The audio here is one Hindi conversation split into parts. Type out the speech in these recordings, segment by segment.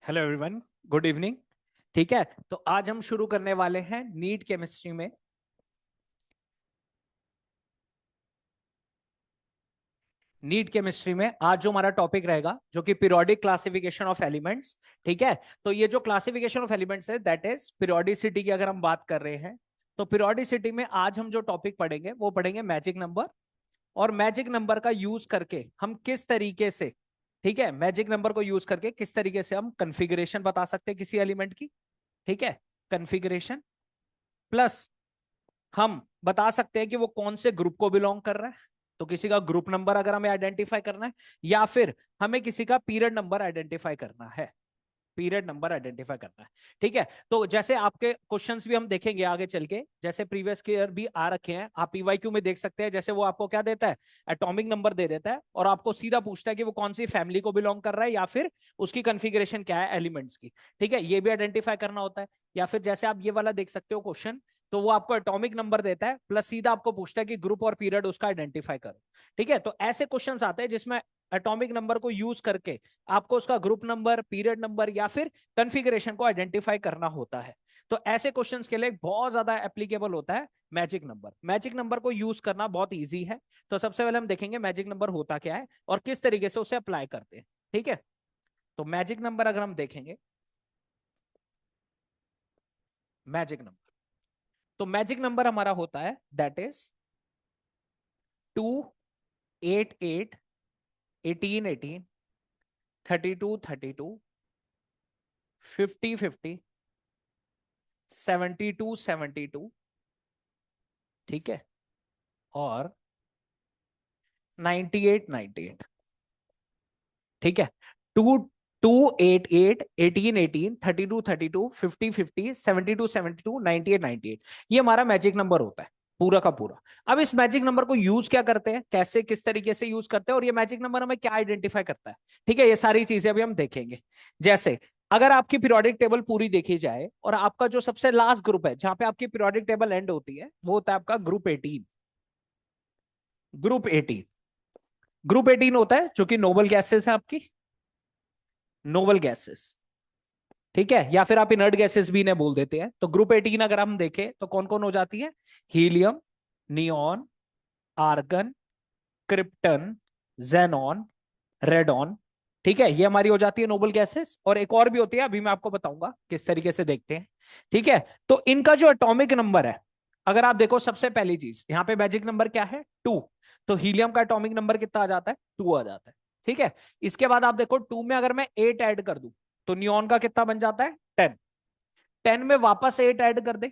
Hello everyone, good evening. ठीक है, तो आज हम शुरू करने वाले हैं नीट केमिस्ट्री में। नीट केमिस्ट्री में आज जो हमारा टॉपिक रहेगा जो कि पीरियोडिक क्लासिफिकेशन ऑफ एलिमेंट्स। ठीक है, तो ये जो क्लासिफिकेशन ऑफ एलिमेंट्स है दैट इज पीरियोडिसिटी की अगर हम बात कर रहे हैं तो पीरियोडिसिटी में आज हम जो टॉपिक पढ़ेंगे वो पढ़ेंगे मैजिक नंबर। और मैजिक नंबर का यूज करके हम किस तरीके से, ठीक है, मैजिक नंबर को यूज करके किस तरीके से हम कन्फिगरेशन बता सकते हैं किसी एलिमेंट की। ठीक है, कन्फिगरेशन प्लस हम बता सकते हैं कि वो कौन से ग्रुप को बिलोंग कर रहा है। तो किसी का ग्रुप नंबर अगर हमें आइडेंटिफाई करना है या फिर हमें किसी का पीरियड नंबर आइडेंटिफाई करना है, पीरियड नंबर आइडेंटिफाई करना है। ठीक है, तो जैसे आपके क्वेश्चंस भी हम देखेंगे आगे चल के, जैसे प्रीवियस ईयर भी आ रखे हैं, आप पीवाईक्यू में देख सकते हैं। जैसे वो आपको क्या देता है, एटॉमिक नंबर दे देता है और आपको सीधा पूछता है कि वो कौन सी फैमिली को बिलोंग कर रहा है या फिर उसकी कन्फिग्रेशन क्या है एलिमेंट्स की। ठीक है, ये भी आइडेंटिफाई करना होता है। या फिर जैसे आप ये वाला देख सकते हो क्वेश्चन, तो वो आपको एटॉमिक नंबर देता है प्लस सीधा आपको पूछता है कि ग्रुप और पीरियड उसका आइडेंटिफाई करो। ठीक है, तो ऐसे क्वेश्चंस आते हैं जिसमें एटॉमिक नंबर को यूज करके आपको उसका ग्रुप नंबर, पीरियड नंबर या फिर कॉन्फ़िगरेशन को आइडेंटिफाई करना होता है। तो ऐसे क्वेश्चंस के लिए बहुत ज्यादा एप्लीकेबल होता है मैजिक नंबर। मैजिक नंबर को यूज करना बहुत इजी है। तो सबसे पहले हम देखेंगे मैजिक नंबर होता क्या है और किस तरीके से उसे अप्लाई करते हैं। ठीक है, तो मैजिक नंबर अगर हम देखेंगे, मैजिक नंबर, तो मैजिक नंबर हमारा होता है दैट इज 2, 8, 8, 18, 18, 32, 32, 50, 50, 72, 72। ठीक है, और 98, 98। ठीक है, 2, 2, 8, 8, 18, 18, 32, 32, 50, 50, 72, 72, 98, 98। ये हमारा मैजिक नंबर होता है पूरा का पूरा। अब इस मैजिक नंबर को यूज क्या करते हैं, कैसे किस तरीके से यूज करते हैं और ये मैजिक नंबर हमें क्या आइडेंटिफाई करता है। ठीक है, ये सारी चीजें अभी हम देखेंगे। जैसे अगर आपकी पीरियोडिक टेबल पूरी देखी जाए और आपका जो सबसे लास्ट ग्रुप है जहां पे आपकी पीरियोडिक टेबल एंड होती है वो होता है आपका ग्रुप 18। ग्रुप 18, ग्रुप 18 होता है जो कि नोबल गैसेस है आपकी, नोबल गैसेस। ठीक है, या फिर आप इनर्ट गैसेस भी इन्हें बोल देते हैं। तो ग्रुप 18 अगर हम देखें तो कौन कौन हो जाती है, helium, neon, argon, krypton, xenon, radon. ठीक है, ये हमारी हो जाती है नोबल गैसेस। और एक और भी होती है, अभी मैं आपको बताऊंगा किस तरीके से देखते हैं। ठीक है, तो इनका जो एटॉमिक नंबर है, अगर आप देखो सबसे पहली चीज यहाँ पे मैजिक नंबर क्या है, 2। तो हीलियम का एटॉमिक नंबर कितना आ जाता है, 2 आ जाता है। ठीक है, इसके बाद आप देखो 2 में अगर मैं 8 ऐड कर दूं तो नियॉन का कितना बन जाता है, 10। 10 में वापस 8 ऐड कर दे,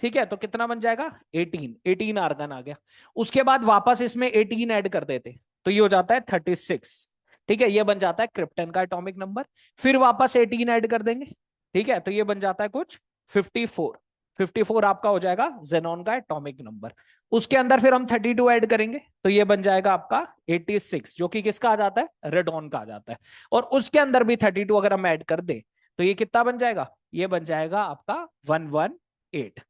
ठीक है, तो कितना बन जाएगा, 18। 18 आर्गन आ गया। उसके बाद वापस इसमें 18 ऐड कर देते तो ये हो जाता है 36। ठीक है, ये बन जाता है क्रिप्टन का एटॉमिक नंबर। फिर वापस 18 ऐड कर देंगे, ठीक है, तो ये बन जाता है कुछ 54। 54 आपका हो जाएगा जेनॉन का एटॉमिक नंबर। उसके अंदर फिर हम 32 ऐड करेंगे तो ये बन जाएगा आपका 86, जो कि किसका आ जाता है, रेडॉन का आ जाता है। और उसके अंदर भी 32 अगर हम ऐड कर दे तो ये कितना बन जाएगा, ये बन जाएगा आपका 118।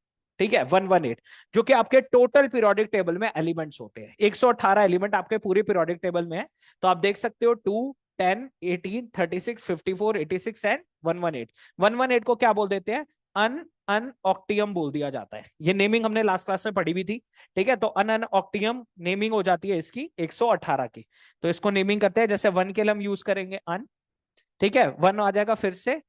ठीक है, 118, जो कि आपके टोटल पीरियोडिक टेबल में एलिमेंट्स होते हैं। 118 एलिमेंट आपके पूरे पीरियोडिक टेबल में है। तो आप देख सकते हो 2, 10, 18, 36, 54, 86 एंड 118। 118 को क्या बोल देते हैं, अन अन ऑक्टियम बोल दिया जाता है। ये नेमिंग हमने लास्ट क्लास में पढ़ी भी थी। ठीक है, तो अन अन ऑक्टियम नेमिंग हो जाती है इसकी 118 की। तो इसको नेमिंग करते हैं, जैसे 1 के लिए हम यूज करेंगे अन, ठीक है, 1 आ जाएगा फिर से।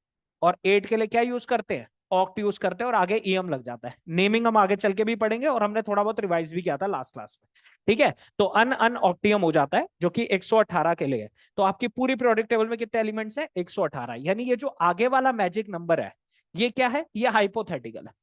और 8 के लिए क्या यूज करते हैं, ऑक्ट यूज करते हैं और आगे ईएम लग जाता है। नेमिंग हम आगे चल के भी पढ़ेंगे और हमने थोड़ा बहुत रिवाइज भी किया था लास्ट क्लास में। ठीक है, तो अन अन ऑक्टियम हो जाता है जो कि 118 के लिए है। तो आपकी पूरी प्रोडक्ट टेबल में कितने एलिमेंट्स है, 118। यानी ये जो आगे वाला मैजिक नंबर है ये क्या है, ये हाइपोथेटिकल है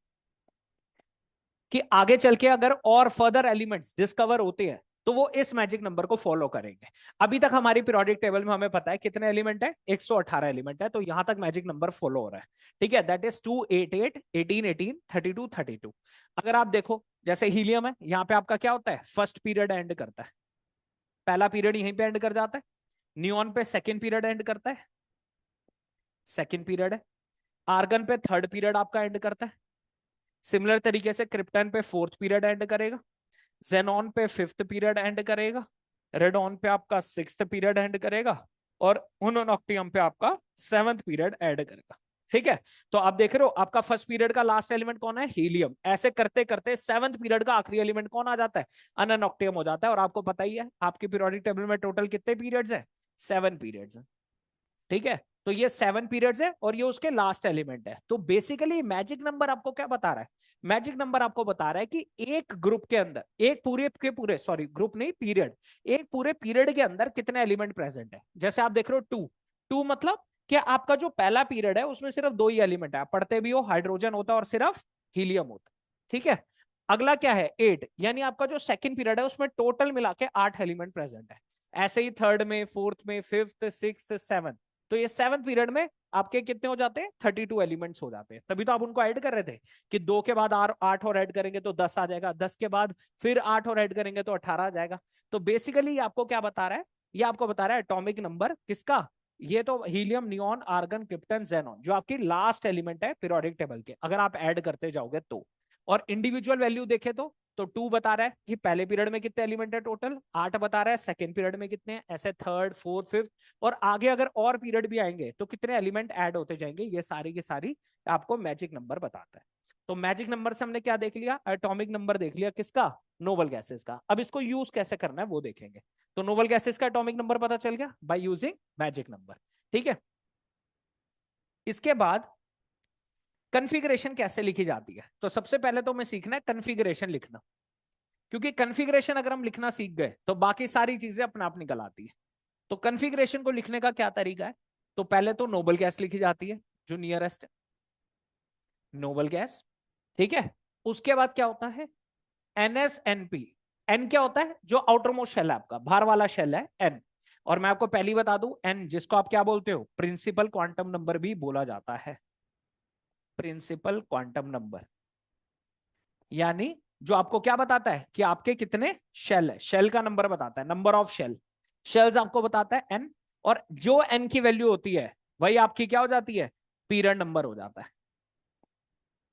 कि आगे चल के अगर और फर्दर एलिमेंट्स डिस्कवर होते हैं तो वो इस मैजिक नंबर को फॉलो करेंगे। अभी तक हमारी पीरियोडिक टेबल में हमें पता है कितने एलिमेंट है, 118 एलिमेंट है। तो यहां तक मैजिक नंबर फॉलो हो रहा है। ठीक है, दैट इज 2, 8, 8, 18, 18, 32, 32। अगर आप देखो जैसे हीलियम है, यहाँ पे आपका क्या होता है, फर्स्ट पीरियड एंड करता है, पहला पीरियड यहीं पे एंड कर जाता है। नियॉन पे सेकेंड पीरियड एंड करता है, सेकेंड पीरियड है। आर्गन पे थर्ड पीरियड आपका एंड करता है। सिमिलर तरीके से क्रिप्टन पे फोर्थ पीरियड एंड करेगा, जेनॉन पे फिफ्थ पीरियड एंड करेगा, रेडॉन पे आपका सिक्स्थ पीरियड एंड करेगा, और उन ऑक्टियम पे आपका 7th पीरियड ऐड करेगा। ठीक है, तो आप देख रहे हो आपका फर्स्ट पीरियड का लास्ट एलिमेंट कौन है, हीलियम। ऐसे करते करते 7th पीरियड का आखिरी एलिमेंट कौन आ जाता है, अनऑक्टियम हो जाता है। और आपको पता ही है आपकी पीरियोडिक टेबल में टोटल कितने पीरियड्स है, 7 पीरियड्स है। ठीक है, तो ये 7 पीरियड्स है और ये उसके लास्ट एलिमेंट है। तो बेसिकली मैजिक नंबर आपको क्या बता रहा है, मैजिक नंबर आपको बता रहा है कि एक ग्रुप के अंदर, एक पूरे के पूरे, सॉरी ग्रुप नहीं पीरियड, एक पूरे पीरियड के अंदर कितने एलिमेंट प्रेजेंट है। जैसे आप देख रहे हो 2, 2 मतलब कि आपका जो पहला पीरियड है उसमें सिर्फ 2 ही एलिमेंट है, आप पढ़ते भी हो, हाइड्रोजन होता है और सिर्फ हीलियम होता है। ठीक है, अगला क्या है 8, यानी आपका जो सेकंड पीरियड है उसमें टोटल मिला के 8 एलिमेंट प्रेजेंट है। ऐसे ही थर्ड में, फोर्थ में, फिफ्थ, सिक्स्थ, सेवन, तो ये 7th पीरियड में आपके कितने हो जाते हैं, 32 एलिमेंट्स हो जाते हैं। तभी तो आप उनको ऐड कर रहे थे कि 2 के बाद 8 और ऐड करेंगे तो 10 आ जाएगा, 10 के बाद फिर 8 और ऐड करेंगे तो 18 आ जाएगा। तो बेसिकली ये आपको क्या बता रहा है, ये आपको बता रहा है एटॉमिक नंबर किसका, ये तो helium, neon, argon, krypton, xenon, जो आपकी लास्ट एलिमेंट है पीरियोडिक टेबल के, अगर आप ऐड करते जाओगे तो। और इंडिविजुअल वैल्यू देखे तो 2 बता रहा है कि पहले पीरियड में कितने एलिमेंट है टोटल, 8 बता रहा है, सेकंड पीरियड में कितने हैं, ऐसे थर्ड, फोर्थ, फिफ्थ, और आगे अगर और पीरियड भी आएंगे तो कितने एलिमेंट ऐड होते जाएंगे, ये सारी की सारी आपको मैजिक नंबर बताता है। तो मैजिक नंबर से हमने क्या देख लिया, एटॉमिक नंबर देख लिया किसका, नोबल गैसेस का। अब इसको यूज कैसे करना है वो देखेंगे। तो नोबल गैसेस का एटॉमिक नंबर पता चल गया बाय यूजिंग मैजिक नंबर। ठीक है, इसके बाद कन्फिग्रेशन कैसे लिखी जाती है, तो सबसे पहले तो हमें सीखना है कन्फिग्रेशन लिखना, क्योंकि कन्फिग्रेशन अगर हम लिखना सीख गए तो बाकी सारी चीजें अपने आप निकल आती है। तो कन्फिग्रेशन को लिखने का क्या तरीका है, तो पहले तो नोबल गैस लिखी जाती है जो नियरेस्ट है, नोबल गैस। ठीक है, उसके बाद क्या होता है, NSNP। एन क्या होता है, जो आउटर मोस्ट शेल है आपका, बाहर वाला शेल है एन। और मैं आपको पहली बता दूं, एन जिसको आप क्या बोलते हो, प्रिंसिपल क्वांटम नंबर भी बोला जाता है, प्रिंसिपल क्वांटम नंबर। यानी जो आपको क्या बताता है कि आपके कितने शेल है, शेल का नंबर बताता है, नंबर ऑफ शेल, शेल्स आपको बताता है एन। और जो एन की वैल्यू होती है वही आपकी क्या हो जाती है, पीरियड नंबर हो जाता है।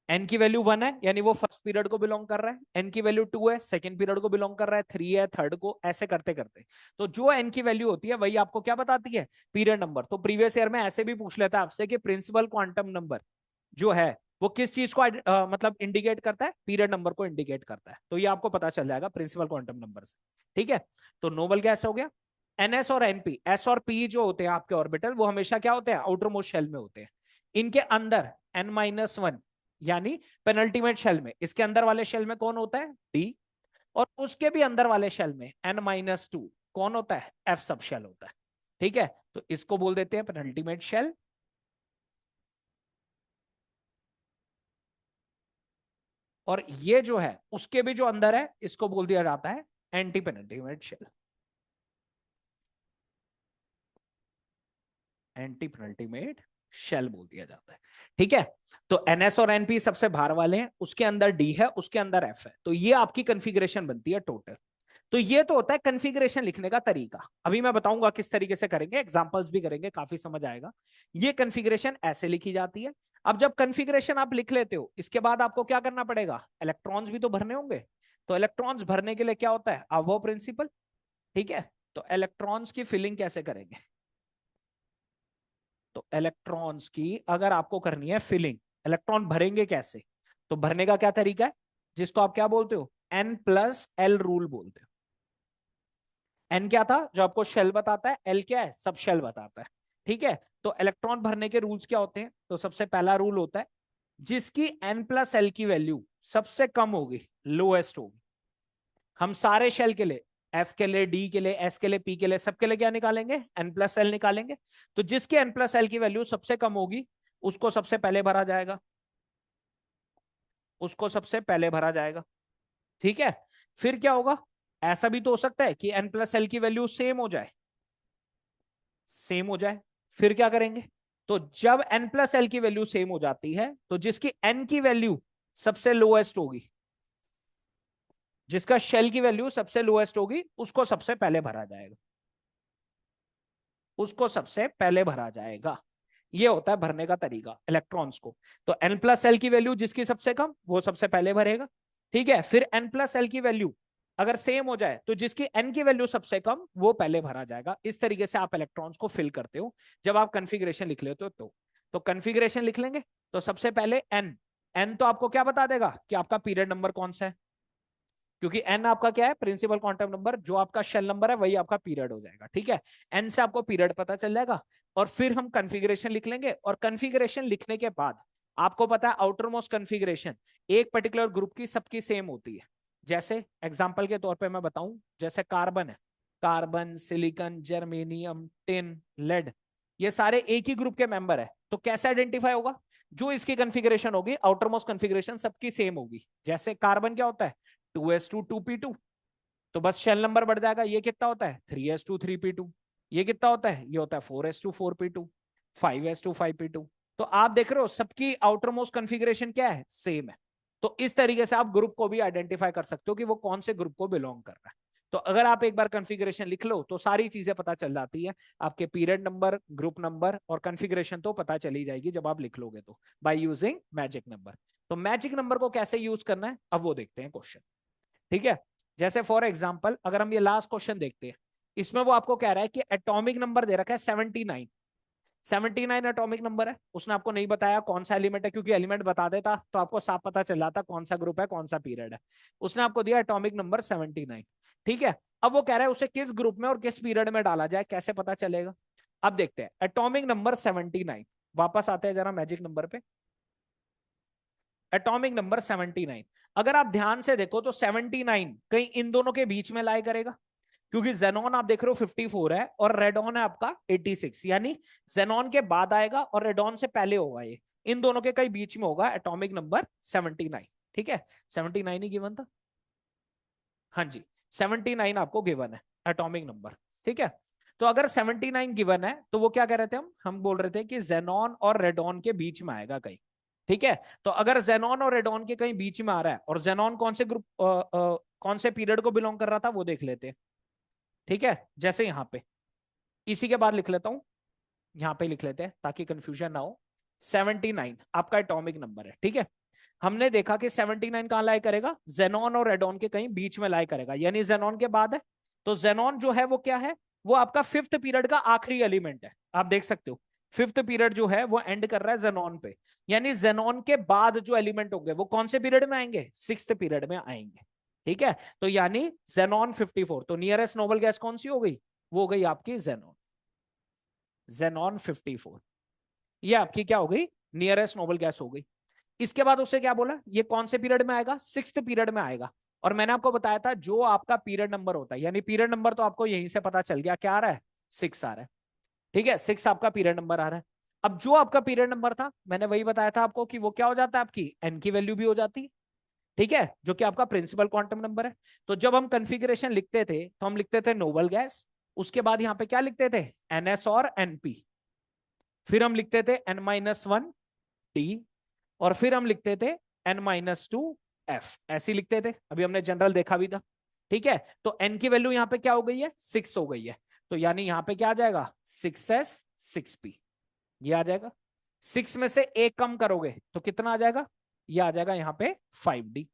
एन की वैल्यू 1 है यानी वो फर्स्ट पीरियड को बिलोंग कर रहा है, एन की वैल्यू 2 है सेकंड पीरियड को बिलोंग कर रहा है, 3 है थर्ड को, ऐसे करते करते। तो जो एन की वैल्यू होती है वही आपको क्या बताती है, पीरियड नंबर। तो प्रीवियस ईयर में ऐसे भी पूछ लेता है आपसे कि प्रिंसिपल क्वांटम नंबर जो है वो किस चीज को मतलब इंडिकेट करता है, पीरियड नंबर को इंडिकेट करता है। तो ये आपको पता चल जाएगा प्रिंसिपल क्वांटम नंबर से। ठीक है, तो नोबल गैस हो गया। एनएस और एनपी, एस और पी जो होते हैं आपके ऑर्बिटल, वो हमेशा क्या होते हैं, आउटर मोस्ट शेल में होते हैं। इनके अंदर N-1 यानी पेनल्टीमेट शेल में, इसके अंदर वाले शेल में कौन होता है, डी। और उसके भी अंदर वाले शेल में N-2 कौन होता है, एफ सब शेल होता है। ठीक है, तो इसको बोल देते हैं पेनल्टीमेट शेल। और ये जो है उसके भी जो अंदर है इसको बोल दिया जाता है anti penultimate shell, anti penultimate shell बोल दिया जाता है। ठीक है, तो एनएस और एनपी सबसे बाहर वाले हैं, उसके अंदर डी है, उसके अंदर एफ है, तो ये आपकी कॉन्फ़िगरेशन बनती है टोटल। तो ये तो होता है कॉन्फ़िगरेशन लिखने का तरीका। अभी मैं बताऊंगा किस तरीके से करेंगे, एग्जांपल्स भी करेंगे, काफी समझ आएगा। ये कॉन्फ़िगरेशन ऐसे लिखी जाती है। अब जब कॉन्फ़िगरेशन आप लिख लेते हो, इसके बाद आपको क्या करना पड़ेगा, इलेक्ट्रॉन्स भी तो भरने होंगे। तो इलेक्ट्रॉन्स भरने के लिए क्या होता है, अबो प्रिंसिपल। ठीक है, तो इलेक्ट्रॉन्स की फिलिंग कैसे करेंगे, तो इलेक्ट्रॉन्स की अगर आपको करनी है फिलिंग, इलेक्ट्रॉन भरेंगे कैसे, तो भरने का क्या तरीका है, जिसको आप क्या बोलते हो, N+L रूल बोलते हो। एन क्या था, जो आपको शेल बताता है, एल क्या है, सब शेल बताता है। ठीक है, तो इलेक्ट्रॉन भरने के रूल्स क्या होते हैं, तो सबसे पहला रूल होता है जिसकी N+L की वैल्यू सबसे कम होगी, लोएस्ट होगी। हम सारे शेल के लिए, एफ के लिए, डी के लिए, एस के लिए, पी के लिए, सबके लिए क्या निकालेंगे, N+L निकालेंगे। तो जिसके N+L की वैल्यू सबसे कम होगी उसको सबसे पहले भरा जाएगा, उसको सबसे पहले भरा जाएगा। ठीक है, फिर क्या होगा, ऐसा भी तो हो सकता है कि N+L की वैल्यू सेम हो जाए, सेम हो जाए। फिर क्या करेंगे, तो जब N+L की वैल्यू सेम हो जाती है तो जिसकी N की वैल्यू सबसे लोएस्ट होगी, जिसका शेल की वैल्यू सबसे लोएस्ट होगी उसको सबसे पहले भरा जाएगा, उसको सबसे पहले भरा जाएगा। ये होता है भरने का तरीका इलेक्ट्रॉन्स को। तो N+L की वैल्यू जिसकी सबसे कम वो सबसे पहले भरेगा। ठीक है, फिर N+L की वैल्यू अगर सेम हो जाए तो जिसकी एन की वैल्यू सबसे कम वो पहले भरा जाएगा। इस तरीके से आप इलेक्ट्रॉन्स को फिल करते हो जब आप कॉन्फ़िगरेशन लिख लेते हो। तो कॉन्फ़िगरेशन लिख लेंगे। तो सबसे पहले एन, एन तो आपको क्या बता देगा कि आपका पीरियड नंबर कौन सा है, क्योंकि एन आपका क्या है, प्रिंसिपल क्वांटम नंबर। जो आपका शेल नंबर है वही आपका पीरियड हो जाएगा। ठीक है, एन से आपको पीरियड पता चल जाएगा। और फिर हम कॉन्फ़िगरेशन लिख लेंगे, और कॉन्फ़िगरेशन लिखने के बाद आपको पता है आउटर मोस्ट कॉन्फ़िगरेशन एक पर्टिकुलर ग्रुप की सबकी सेम होती है। जैसे एग्जाम्पल के तौर पर मैं बताऊं, जैसे कार्बन है, carbon, silicon, germanium, tin, lead, ये सारे एक ही ग्रुप के मेंबर है। तो कैसे आइडेंटिफाई होगा, जो इसकी कॉन्फ़िगरेशन होगी आउटर मोस्ट कॉन्फ़िगरेशन सबकी सेम होगी। जैसे कार्बन क्या होता है, 2s2 2p2, तो बस शेल नंबर बढ़ जाएगा। ये कितना होता है, 3s2 3p2। ये कितना होता है, ये होता है 4s2 4p2, 5s2 5p2। तो आप देख रहे हो सबकी आउटर मोस्ट कॉन्फ़िगरेशन क्या है, सेम है। तो इस तरीके से आप ग्रुप को भी आइडेंटिफाई कर सकते हो कि वो कौन से ग्रुप को बिलोंग कर रहा है। तो अगर आप एक बार कॉन्फ़िगरेशन लिख लो तो सारी चीजें पता चल जाती है, आपके पीरियड नंबर, ग्रुप नंबर और कॉन्फ़िगरेशन तो पता चली जाएगी जब आप लिख लोगे तो, बाय यूजिंग मैजिक नंबर। तो मैजिक नंबर को कैसे यूज करना है अब वो देखते हैं क्वेश्चन। ठीक है, जैसे फॉर एग्जाम्पल अगर हम ये लास्ट क्वेश्चन देखते हैं, इसमें वो आपको कह रहा है कि एटॉमिक नंबर दे रखा है 79। 79 एटॉमिक नंबर है, उसने आपको नहीं बताया कौन सा एलिमेंट है, क्योंकि एलिमेंट बता देता तो आपको साफ पता चल जाता कौन सा ग्रुप है कौन सा पीरियड है। उसने आपको दिया एटॉमिक नंबर 79। ठीक है, अब वो कह रहा है उसे किस ग्रुप में और किस पीरियड में डाला जाए, कैसे पता चलेगा। अब देखते हैं एटॉमिक नंबर 79, वापस आते हैं जरा मैजिक नंबर पे। एटॉमिक नंबर 79, अगर आप ध्यान से देखो तो 79 कहीं इन दोनों के बीच में लाई करेगा, क्योंकि जेनॉन आप देख रहे हो 54 है और रेडॉन है आपका 86, यानी जेनॉन के बाद आएगा और रेडॉन से पहले होगा। ये इन दोनों के कहीं बीच में होगा एटॉमिक नंबर 79। ठीक है, 79 ही गिवन था। हाँ जी, 79 आपको गिवन है एटॉमिक नंबर। ठीक है, तो अगर 79 गिवन है तो वो क्या कह रहे थे हम बोल रहे थे कि जेनॉन और रेडॉन के बीच में आएगा कहीं। ठीक है, तो अगर जेनॉन और रेडॉन के कहीं बीच में आ रहा है, और जेनॉन कौन से ग्रुप कौन से पीरियड को बिलोंग कर रहा था वो देख लेते हैं। ठीक है, जैसे यहां पे इसी के बाद लिख लेता हूं, यहां पे लिख लेते हैं ताकि कंफ्यूजन ना हो। 79 आपका एटॉमिक नंबर है। ठीक है, हमने देखा कि 79 कहां लाई करेगा, जेनॉन और रेडॉन के कहीं बीच में लाई करेगा, यानी जेनॉन के बाद है। तो जेनॉन जो है वो क्या है, वो आपका फिफ्थ पीरियड का आखिरी एलिमेंट है। आप देख सकते हो फिफ्थ पीरियड जो है वो एंड कर रहा है जेनॉन पे, यानी जेनॉन के बाद जो एलिमेंट होंगे वो कौन से पीरियड में आएंगे, सिक्स्थ पीरियड में आएंगे। ठीक है, तो यानी जेनॉन 54, तो नियरेस्ट नोबल गैस कौन सी हो गई, वो हो गई आपकी जेनॉन, जेनॉन 54। ये आपकी क्या हो गई, नियरेस्ट नोबल गैस हो गई। इसके बाद उससे क्या बोला, ये कौन से पीरियड में आएगा, सिक्स्थ पीरियड में आएगा। और मैंने आपको बताया था जो आपका पीरियड नंबर होता है, यानी पीरियड नंबर तो आपको यहीं से पता चल गया क्या आ रहा है, 6 आ रहा है। ठीक है, 6 आपका पीरियड नंबर आ रहा है। अब जो आपका पीरियड नंबर था मैंने वही बताया था आपको कि वो क्या हो जाता है, आपकी एन की वैल्यू भी हो जाती है। ठीक है, जो कि आपका प्रिंसिपल क्वांटम नंबर है। तो जब हम कॉन्फ़िगरेशन लिखते थे तो हम लिखते थे नोबल गैस, उसके बाद यहां पे क्या लिखते थे, एनएस और एनपी, फिर हम लिखते थे n-1 डी, और फिर हम लिखते थे n-2 एफ, ऐसे लिखते थे। अभी हमने जनरल देखा भी था। ठीक है, तो n की वैल्यू यहां पे क्या हो गई है, 6 हो गई है। तो यानी यहां पे क्या आ जाएगा, 6s 6p, ये आ जाएगा। 6 में से एक कम करोगे तो कितना आ जाएगा, ये आ जाएगा यहां पे 5d,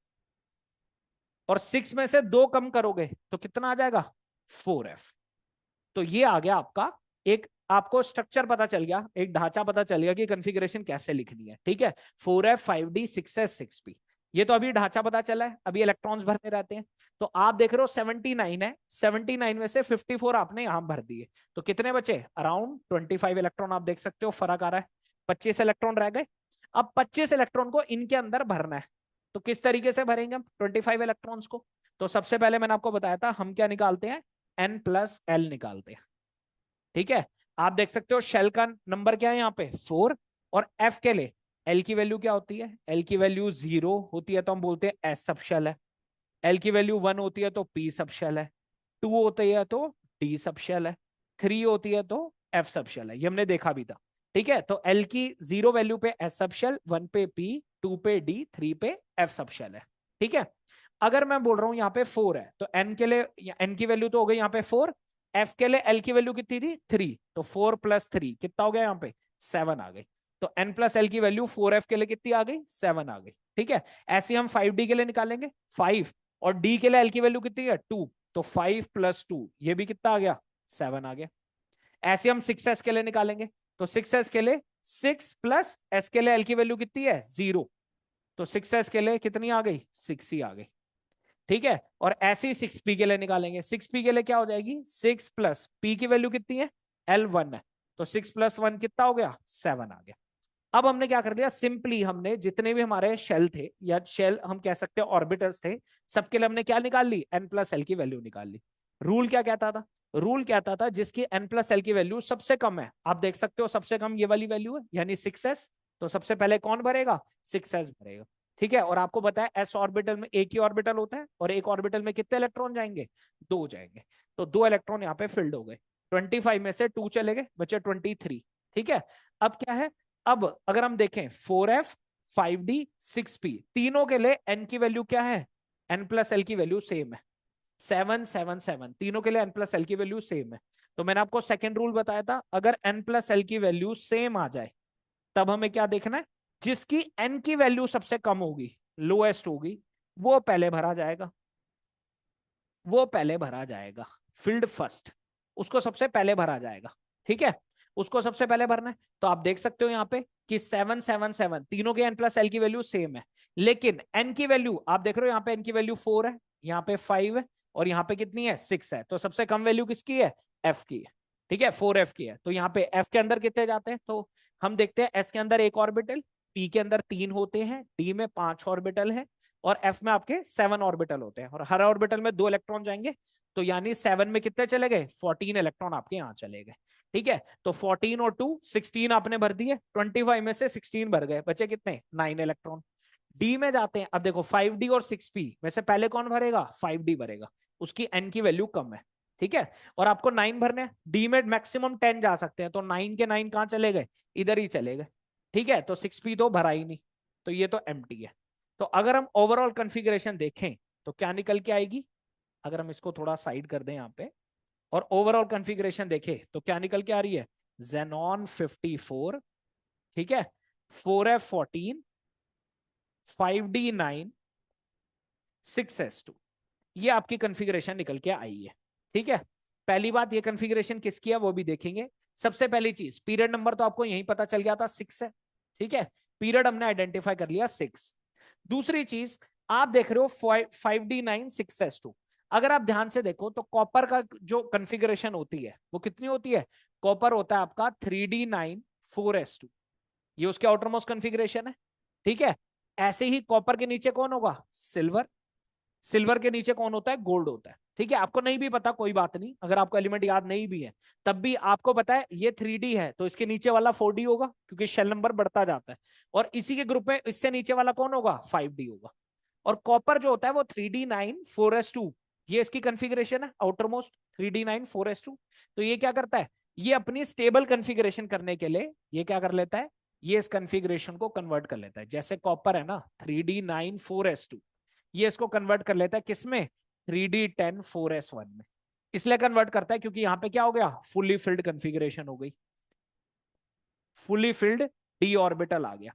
और 6 में से 2 कम करोगे तो कितना आ जाएगा, 4f। तो ये आ गया आपका एक, आपको स्ट्रक्चर पता चल गया, एक ढांचा पता चल गया कि कॉन्फ़िगरेशन कैसे लिखनी है। ठीक है, 4f 5d 6s 6p, ये तो अभी ढांचा पता चला है, अभी इलेक्ट्रॉन्स भरने रहते हैं। तो आप देख रहे हो 79 है, 79 में से 54 आपने यहां भर दिए, तो कितने बचे, अराउंड 25 इलेक्ट्रॉन। आप देख सकते हो फर्क आ रहा है, 25 इलेक्ट्रॉन रह गए। अब 25 इलेक्ट्रॉन को इनके अंदर भरना है, तो किस तरीके से भरेंगे हम 25 इलेक्ट्रॉन्स को। तो सबसे पहले मैंने आपको बताया था हम क्या निकालते हैं, n+l निकालते हैं। ठीक है, आप देख सकते हो शेल का नंबर क्या है यहाँ पे 4, और एफ के लिए एल की वैल्यू क्या होती है, एल की वैल्यू 0 होती है तो हम बोलते हैं एस सब शेल है, एल की वैल्यू 1 होती है तो पी सब शेल है, 2 होती है तो डी सब शेल है, 3 होती है तो एफ सब शेल है, ये हमने देखा भी था। ठीक है, तो एल की 0 वैल्यू पे एस सब शेल, 1 पे पी, 2 पे डी, 3 पे एफ सब शेल है। ठीक है, अगर मैं बोल रहा हूं यहाँ पे 4 है तो एन के लिए, एन की वैल्यू तो हो गई यहाँ पे 4, एफ के लिए एल की वैल्यू कितनी थी 3, तो 4+3 कितना हो गया यहाँ पे 7 आ गई। तो n+l की वैल्यू 4f के लिए कितनी आ गई, 7 आ गई। ठीक है, ऐसे हम 5d के लिए निकालेंगे, 5 और डी के लिए एल की वैल्यू कितनी है 2, तो 5 + 2 ये भी कितना आ गया 7 आ गया। ऐसे हम 6s के लिए निकालेंगे, तो 6s के लिए 6 + s के लिए एल की वैल्यू कितनी है 0, तो 6s के लिए कितनी आ गई 6 ही आ गई। ठीक है, और ऐसे ही 6p के लिए निकालेंगे, 6p के लिए क्या हो जाएगी 6 + p की वैल्यू कितनी है L1 है, तो 6 + 1 कितना हो गया 7 आ गया। अब हमने क्या कर लिया, सिंपली हमने जितने भी हमारे शेल थे या शेल हम कह सकते हैं ऑर्बिटल्स थे, सबके लिए हमने क्या निकाल ली n + l की वैल्यू निकाल ली। रूल क्या कहता था, रूल कहता था जिसकी n + l की वैल्यू सबसे कम है, आप देख सकते हो सबसे कम ये वाली वैल्यू है यानी 6s, तो सबसे पहले कौन भरेगा 6s भरेगा। ठीक है, और आपको पता है s ऑर्बिटल में एक ही ऑर्बिटल होता है और एक ऑर्बिटल में कितने इलेक्ट्रॉन जाएंगे 2 जाएंगे, तो 2 इलेक्ट्रॉन यहाँ पे फिल्ड हो गए, 25 में से 2 चले गए बचे 23। ठीक है, अब क्या है, अब अगर हम देखें 4f 5d 6p तीनों के लिए n की वैल्यू क्या है n + l की वैल्यू सेम है 7 7 7, तीनों के लिए n + l की वैल्यू सेम है। तो मैंने आपको सेकंड रूल बताया था, अगर n + l की वैल्यू सेम आ जाए तब हमें क्या देखना है, जिसकी n की वैल्यू सबसे कम होगी लोएस्ट होगी वो पहले भरा जाएगा, वो पहले भरा जाएगा फील्ड फर्स्ट, उसको सबसे पहले भरा जाएगा। ठीक है, उसको सबसे पहले भरना है, तो आप देख सकते हो यहाँ पे कि 7 7 7 तीनों के n + l की वैल्यू सेम है, लेकिन n की वैल्यू आप देख रहे हो यहाँ पे n की वैल्यू 4 है, यहाँ पे 5 है और यहाँ पे कितनी है 6 है, तो सबसे कम वैल्यू किसकी है f की है। ठीक है, 4f की है, तो यहाँ पे f के अंदर कितने जाते हैं, तो हम देखते हैं s के अंदर एक ऑर्बिटल, p के अंदर 3 होते हैं, d में 5 ऑर्बिटल है और f में आपके 7 ऑर्बिटल होते हैं और हर ऑर्बिटल में 2 इलेक्ट्रॉन जाएंगे, तो यानी 7 में कितने चले गए 14 इलेक्ट्रॉन आपके यहाँ चले गए। ठीक है, तो 14 और 2 16 आपने भर दिए, 25 में से 16 भर गए, बचे कितने 9 इलेक्ट्रॉन। डी में जाते हैं, अब देखो 5d और 6p में से पहले कौन भरेगा 5d भरेगा, उसकी n की वैल्यू कम है। ठीक है, और आपको 9 भरने हैं, डी में मैक्सिमम 10 जा सकते हैं, तो 9 के 9 कहां चले गए इधर ही चले गए। ठीक है, तो 6p तो भरा ही नहीं, तो ये तो एम्प्टी है। तो अगर हम ओवरऑल कॉन्फ़िगरेशन देखें तो क्या निकल के आएगी, अगर हम इसको थोड़ा साइड कर दें यहाँ पे और ओवरऑल कॉन्फ़िगरेशन देखें तो क्या निकल के आ रही है, Xenon 54, ठीक है 4f14 5d9 6s2, ये आपकी कॉन्फ़िगरेशन निकल के आई है। ठीक है, पहली बात ये कॉन्फ़िगरेशन किसकी है वो भी देखेंगे। सबसे पहली चीज पीरियड नंबर तो आपको यही पता चल गया था 6 है। ठीक है, पीरियड हमने आइडेंटिफाई कर लिया 6। दूसरी चीज आप देख रहे हो 5d9 6s2, अगर आप ध्यान से देखो तो कॉपर का जो कॉन्फ़िगरेशन होती है वो कितनी होती है, कॉपर होता है आपका 3d9 4s2, ये उसके आउटर मोस्ट कॉन्फ़िगरेशन है। ठीक है, ऐसे ही कॉपर के नीचे कौन होगा सिल्वर, सिल्वर के नीचे कौन होता है गोल्ड होता है। ठीक है, आपको नहीं भी पता कोई बात नहीं, अगर आपको एलिमेंट याद नहीं भी है तब भी आपको पता है ये 3d है तो इसके नीचे वाला 4d होगा क्योंकि शेल नंबर बढ़ता जाता है, और इसी के ग्रुप में इससे नीचे वाला कौन होगा 5d होगा। और कॉपर जो होता है वो 3d9 4s2, ये इसकी कॉन्फ़िगरेशन है आउटर मोस्ट 3d9 4s2। तो ये क्या करता है, ये अपनी स्टेबल कॉन्फ़िगरेशन करने के लिए ये क्या कर लेता है, ये इस कॉन्फ़िगरेशन को कन्वर्ट कर लेता है, जैसे कॉपर है ना 3d9 4s2, ये इसको कन्वर्ट कर लेता है किसमें 3d10 4s1 में, इसलिए कन्वर्ट करता है क्योंकि यहां पे क्या हो गया फुली फिल्ड कॉन्फ़िगरेशन हो गई, फुली फिल्ड डी ऑर्बिटल आ गया।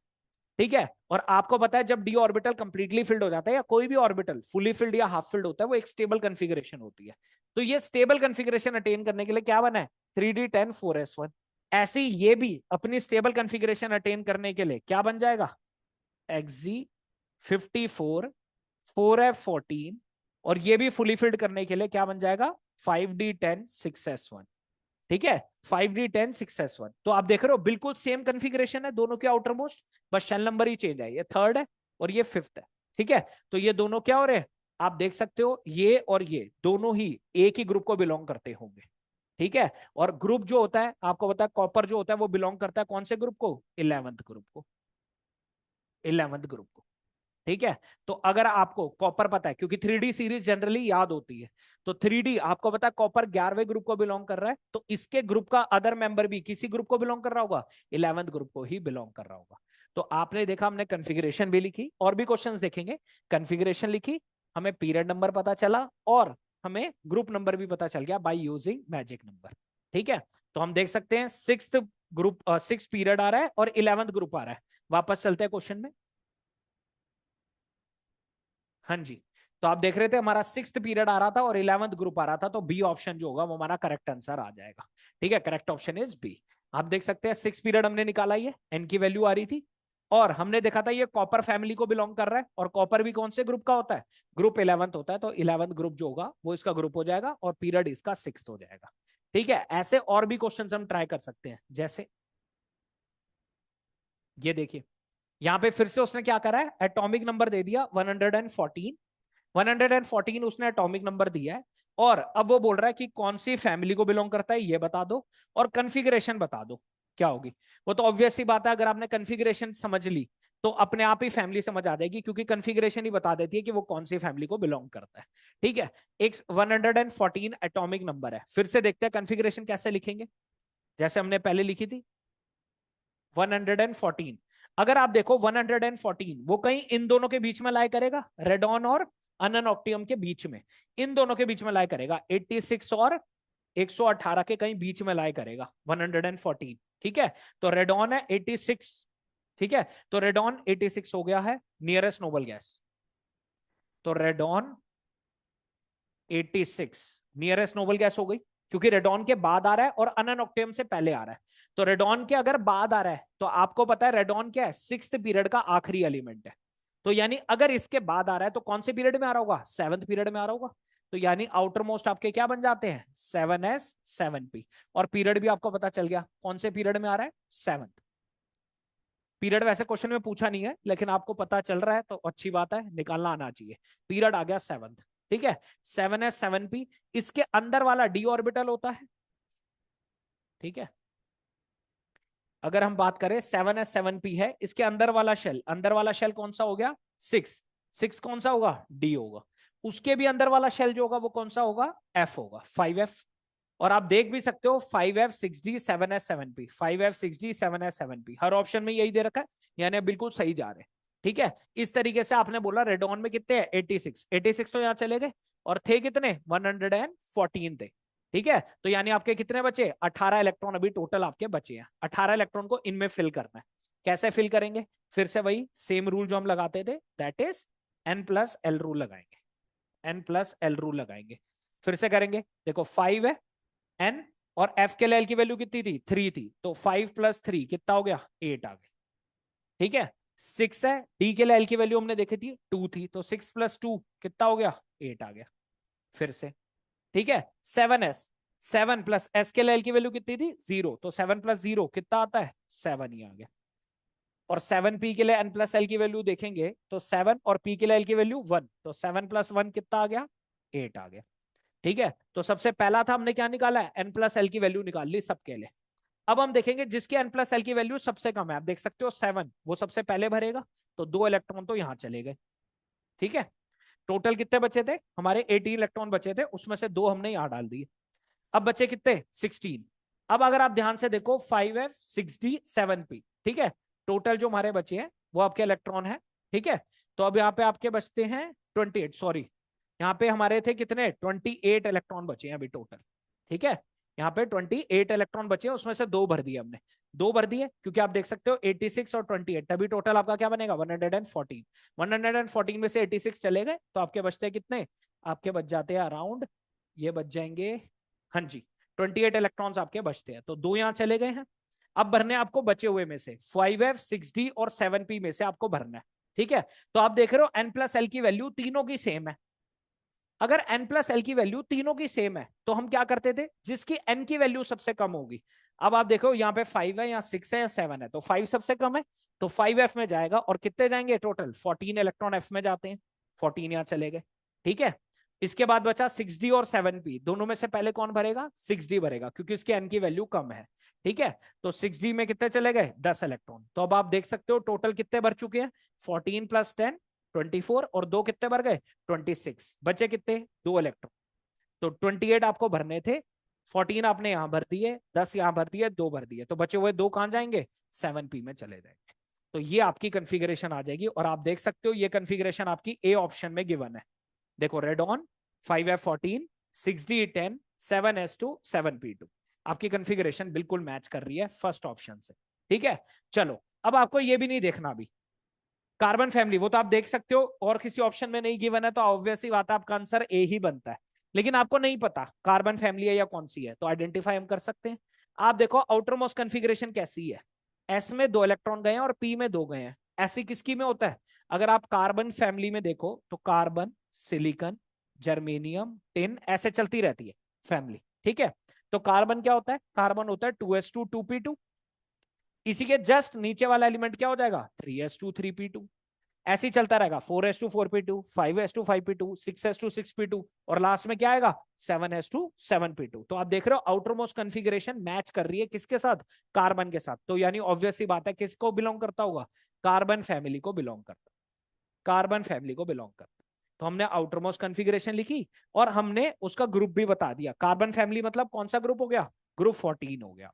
ठीक है, और आपको पता है जब डी ऑर्बिटल कंप्लीटली फिल्ड हो जाता है या कोई भी ऑर्बिटल फुली फिल्ड या हाफ फिल्ड होता है वो एक स्टेबल कॉन्फ़िगरेशन होती है, तो ये स्टेबल कॉन्फ़िगरेशन अटेन करने के लिए क्या बना है 3d10 4s1। ऐसे ही ये भी अपनी स्टेबल कॉन्फ़िगरेशन अटेन करने के लिए क्या बन जाएगा Xg54 4f14, और ये भी फुली फिल्ड करने के लिए क्या बन जाएगा 5d10 6s1। ठीक है, 5d10 6s1, तो आप देख रहे हो बिल्कुल सेम कॉन्फ़िगरेशन है दोनों के आउटर मोस्ट, बस शेल नंबर ही चेंज है, ये थर्ड है और ये फिफ्थ है। ठीक है, तो ये दोनों क्या हो रहे हैं आप देख सकते हो, ये और ये दोनों ही एक ही ग्रुप को बिलोंग करते होंगे। ठीक है, और ग्रुप जो होता है आपको पता है कॉपर जो होता है वो बिलोंग करता है कौन से ग्रुप को 11th ग्रुप को, 11th ग्रुप को। ठीक है, तो अगर आपको कॉपर पता है क्योंकि 3D सीरीज जनरली याद होती है, तो 3D आपको पता है कॉपर 11वें ग्रुप को बिलोंग कर रहा है, तो इसके ग्रुप का अदर मेंबर भी किसी ग्रुप को बिलोंग कर रहा होगा 11th ग्रुप को ही बिलोंग कर रहा होगा। तो आपने देखा हमने कॉन्फ़िगरेशन भी लिखी और भी क्वेश्चंस देखेंगे, कॉन्फ़िगरेशन लिखी, हमें पीरियड नंबर पता चला और हमें ग्रुप नंबर भी पता चल गया बाय यूजिंग मैजिक नंबर। ठीक है, तो हम देख सकते हैं 6th ग्रुप 6 पीरियड आ रहा है और 11th ग्रुप आ रहा है। वापस चलते हैं क्वेश्चन में। हाँ जी, तो आप देख रहे थे हमारा 6th पीरियड आ रहा था और 11th ग्रुप आ रहा था, तो बी ऑप्शन जो होगा वो हमारा करेक्ट आंसर आ जाएगा। ठीक है, करेक्ट ऑप्शन इज बी। आप देख सकते हैं 6 पीरियड हमने निकाला, ये एन की वैल्यू आ रही थी, और हमने देखा था ये कॉपर फैमिली को बिलोंग कर रहा है, और कॉपर भी कौन से ग्रुप का होता है, ग्रुप 11th होता है, तो 11th ग्रुप जो होगा वो इसका ग्रुप हो जाएगा और पीरियड इसका 6th हो जाएगा। ठीक है, ऐसे और भी क्वेश्चंस हम ट्राई कर सकते हैं, जैसे ये देखिए, यहां पे फिर से उसने क्या करा है, एटॉमिक नंबर दे दिया 114, 114 उसने एटॉमिक नंबर दिया है, और अब वो बोल रहा है कि कौन सी फैमिली को बिलोंग करता है ये बता दो, और कन्फिग्रेशन बता दो क्या होगी। वो तो ऑब्वियस सी बात है, अगर आपने कन्फिग्रेशन समझ ली तो अपने आप ही फैमिली समझ आ जाएगी, क्योंकि कन्फिग्रेशन ही बता देती है कि वो कौन सी फैमिली को बिलोंग करता है। ठीक है, एक 114 एटॉमिक नंबर है, फिर से देखते हैं कन्फिग्रेशन कैसे लिखेंगे, जैसे हमने पहले लिखी थी 114। अगर आप देखो 114 वो कहीं इन दोनों के बीच में लाए करेगा, रेडॉन और अननॉक्टियम के बीच में, इन दोनों के बीच में लाए करेगा, 86 और 118 के कहीं बीच में लाए करेगा 114। ठीक है, तो रेडॉन है 86। ठीक है, तो रेडॉन 86 हो गया है नियरेस्ट नोबल गैस, तो रेडॉन 86 नियरेस्ट नोबल गैस हो गई, क्योंकि रेडॉन के बाद आ रहा है और अननॉक्टियम से पहले आ रहा है। तो रेडॉन के अगर बाद आ रहा है तो आपको पता है रेडॉन क्या है, 6th पीरियड का आखिरी एलिमेंट है, तो यानी अगर इसके बाद आ रहा है तो कौन से पीरियड में आ रहा होगा, 7th पीरियड में आ रहा होगा, तो यानी आउटर मोस्ट आपके क्या बन जाते हैं, 7s 7p, और पीरियड भी आपको पता चल गया कौन से पीरियड में आ रहा है, 7th पीरियड। वैसे क्वेश्चन में पूछा नहीं है, लेकिन आपको पता चल रहा है तो अच्छी बात है, निकालना आना चाहिए, पीरियड आ गया 7th। ठीक है, 7s 7p, इसके अंदर वाला डी ऑर्बिटल होता है। ठीक है, अगर हम बात करें 7s 7p है, इसके अंदर वाला शेल, अंदर वाला शेल कौन सा हो गया, 6, 6 कौन सा होगा, डी होगा, उसके भी अंदर वाला शेल जो होगा वो कौन सा होगा, एफ होगा, 5f। और आप देख भी सकते हो 5f 6d 7s 7p, 5f 6d 7s 7p, हर ऑप्शन में यही दे रखा है, यानी बिल्कुल सही जा रहे हैं। ठीक है, इस तरीके से आपने बोला रेडॉन में कितने हैं, 86, 86 तो यहां चले गए, और थे कितने, 114 थे। ठीक है, तो यानी आपके कितने बचे, 18 इलेक्ट्रॉन अभी टोटल आपके बचे हैं, 18 इलेक्ट्रॉन को इनमें फिल करना है। कैसे फिल करेंगे, फिर से वही सेम रूल जो हम लगाते थे, दैट इज n+l रूल लगाएंगे, n+l रूल लगाएंगे, फिर से करेंगे। देखो 5 है n, और f के लिए l की वैल्यू कितनी थी, 3 थी, तो 5+3 कितना हो गया, 8 आ गया। ठीक है, 6 है, d के लिए l की वैल्यू हमने देखी थी 2 थी, तो 6+2 कितना हो गया, 8 आ गया। फिर से, ठीक है, 7s, 7+s के लिए l की वैल्यू कितनी थी, 0, तो 7+0 कितना आता है, 7 ही आ गया। और 7p के लिए n+l की वैल्यू देखेंगे तो 7, और p के लिए l की वैल्यू 1, तो 7+1 कितना आ गया, 8 आ गया। ठीक है, तो सबसे पहला था हमने क्या निकाला है, n+l की वैल्यू निकाल ली सबके लिए। अब हम देखेंगे जिसकी n+l की वैल्यू सबसे कम है, आप देख सकते हो 7, वो सबसे पहले भरेगा, तो 2 इलेक्ट्रॉन तो यहां चले गए। ठीक है, टोटल कितने बचे थे हमारे, 18 इलेक्ट्रॉन बचे थे, उसमें से 2 हमने यहां डाल दिए। अब बचे कितने, 16। अब अगर आप ध्यान से देखो 5f 6d 7p, ठीक है, टोटल जो हमारे बचे हैं वो आपके इलेक्ट्रॉन है। ठीक है, तो अब यहाँ पे आपके बचते हैं 28, सॉरी, यहाँ पे हमारे थे कितने, 28 इलेक्ट्रॉन बचे हैं अभी टोटल। ठीक है, यहाँ पे 28 इलेक्ट्रॉन बचे हैं, उसमें से 2 भर दिए हमने, 2 भर दिए, क्योंकि आप देख सकते हो 86 और 28, तभी टोटल आपका क्या बनेगा, 114। 114 में से 86 चले गए तो आपके बचते हैं कितने, आपके बच जाते हैं अराउंड, ये बच जाएंगे, हाँ जी, 28 इलेक्ट्रॉन्स आपके बचते हैं, तो 2 यहां चले गए हैं। अब भरने आपको बचे हुए में से 5f 6d और 7p में से आपको भरना है। ठीक है, तो आप देख रहे हो n+l की वैल्यू तीनों की सेम है। अगर n+l की वैल्यू तीनों की सेम है तो हम क्या करते थे, जिसकी n की वैल्यू सबसे कम होगी, अब आप देखो यहाँ पे 5 है, यहाँ 6 है या 7 है, तो 5 सबसे कम है, तो 5f में जाएगा, और कितने जाएंगे टोटल, 14 इलेक्ट्रॉन f में जाते हैं, 14 यहाँ चले गए। ठीक है, इसके बाद बचा 6d और 7p, दोनों में से पहले कौन भरेगा, 6d भरेगा, क्योंकि इसकी n की वैल्यू कम है। ठीक है, तो 6d में कितने चले गए, 10 इलेक्ट्रॉन, तो अब आप देख सकते हो टोटल कितने भर चुके हैं, 14 + 10 24, और 2 कितने भर गए, 26, बचे कितने, 2 इलेक्ट्रॉन, तो 28 आपको भरने थे, 14 आपने यहां भर दिए, 10 यहां भर दिए, 2 भर दिए, तो बचे हुए 2 कहां जाएंगे, 7p में चले जाएंगे। तो ये आपकी कन्फिग्रेशन आ जाएगी, और आप देख सकते हो ये कन्फिग्रेशन आपकी ए ऑप्शन में गिवन है। देखो radon 5f14 6d10 7s2 7p2, आपकी कन्फिग्रेशन बिल्कुल मैच कर रही है फर्स्ट ऑप्शन से। ठीक है, चलो अब आपको ये भी नहीं देखना अभी, कार्बन फैमिली वो तो आप देख सकते हो, और किसी ऑप्शन में नहीं गिवन है तो ऑब्वियस ही बात है आपका आंसर ए ही बनता है। लेकिन आपको नहीं पता कार्बन फैमिली है या कौन सी है, तो आइडेंटिफाई हम कर सकते हैं। आप देखो आउटर मोस्ट कन्फिग्रेशन कैसी है, एस में 2 इलेक्ट्रॉन गए हैं और पी में 2 गए हैं। ऐसी किसकी में होता है? अगर आप कार्बन फैमिली में देखो तो कार्बन, सिलिकॉन, जर्मेनियम, टिन, ऐसे चलती रहती है फैमिली। ठीक है, तो कार्बन क्या होता है? कार्बन होता है 2s2 2p2। इसी के जस्ट नीचे वाला एलिमेंट क्या हो जाएगा? 3s2 3p2। ऐसे ही चलता रहेगा, 4s2 4p2, 5s2 5p2, 6s2 6p2, और लास्ट में क्या आएगा? 7s2 7p2। तो आप देख रहे हो आउटर मोस्ट कन्फिग्रेशन मैच कर रही है किसके साथ? कार्बन के साथ। तो यानी ऑब्वियस सी बात है किसको बिलोंग करता होगा? कार्बन फैमिली को बिलोंग करता, कार्बन फैमिली को बिलोंग करता। तो हमने आउटर मोस्ट कन्फिग्रेशन लिखी और हमने उसका ग्रुप भी बता दिया। कार्बन फैमिली मतलब कौन सा ग्रुप हो गया? ग्रुप 14 हो गया,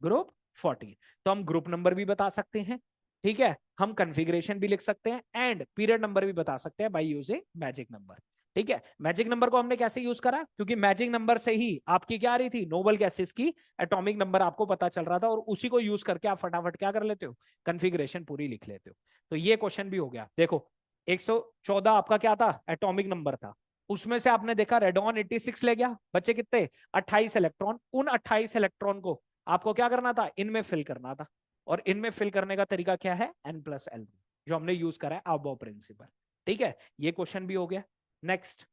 ग्रुप 14। तो हम ग्रुप नंबर भी बता सकते हैं, ठीक है, हम कन्फिग्रेशन भी लिख सकते हैं, एंड पीरियड नंबर भी बता सकते हैं बाय यूजिंग मैजिक नंबर। ठीक है, मैजिक नंबर को हमने कैसे यूज करा? क्योंकि मैजिक नंबर से ही आपकी क्या आ रही थी? नोबल गैसेस की एटॉमिक नंबर आपको पता चल रहा था, और उसी को यूज करके आप फटाफट क्या कर लेते हो? कन्फिग्रेशन पूरी लिख लेते हो। तो ये क्वेश्चन भी हो गया। देखो 114 आपका क्या था? एटॉमिक नंबर था। उसमें से आपने देखा रेडॉन 86 ले गया, बचे कितने? 28 इलेक्ट्रॉन। उन 28 इलेक्ट्रॉन को आपको क्या करना था? इनमें फिल करना था। और इनमें फिल करने का तरीका क्या है? n+l, जो हमने यूज करा है अबो प्रिंसिपल। ठीक है, ये क्वेश्चन भी हो गया। नेक्स्ट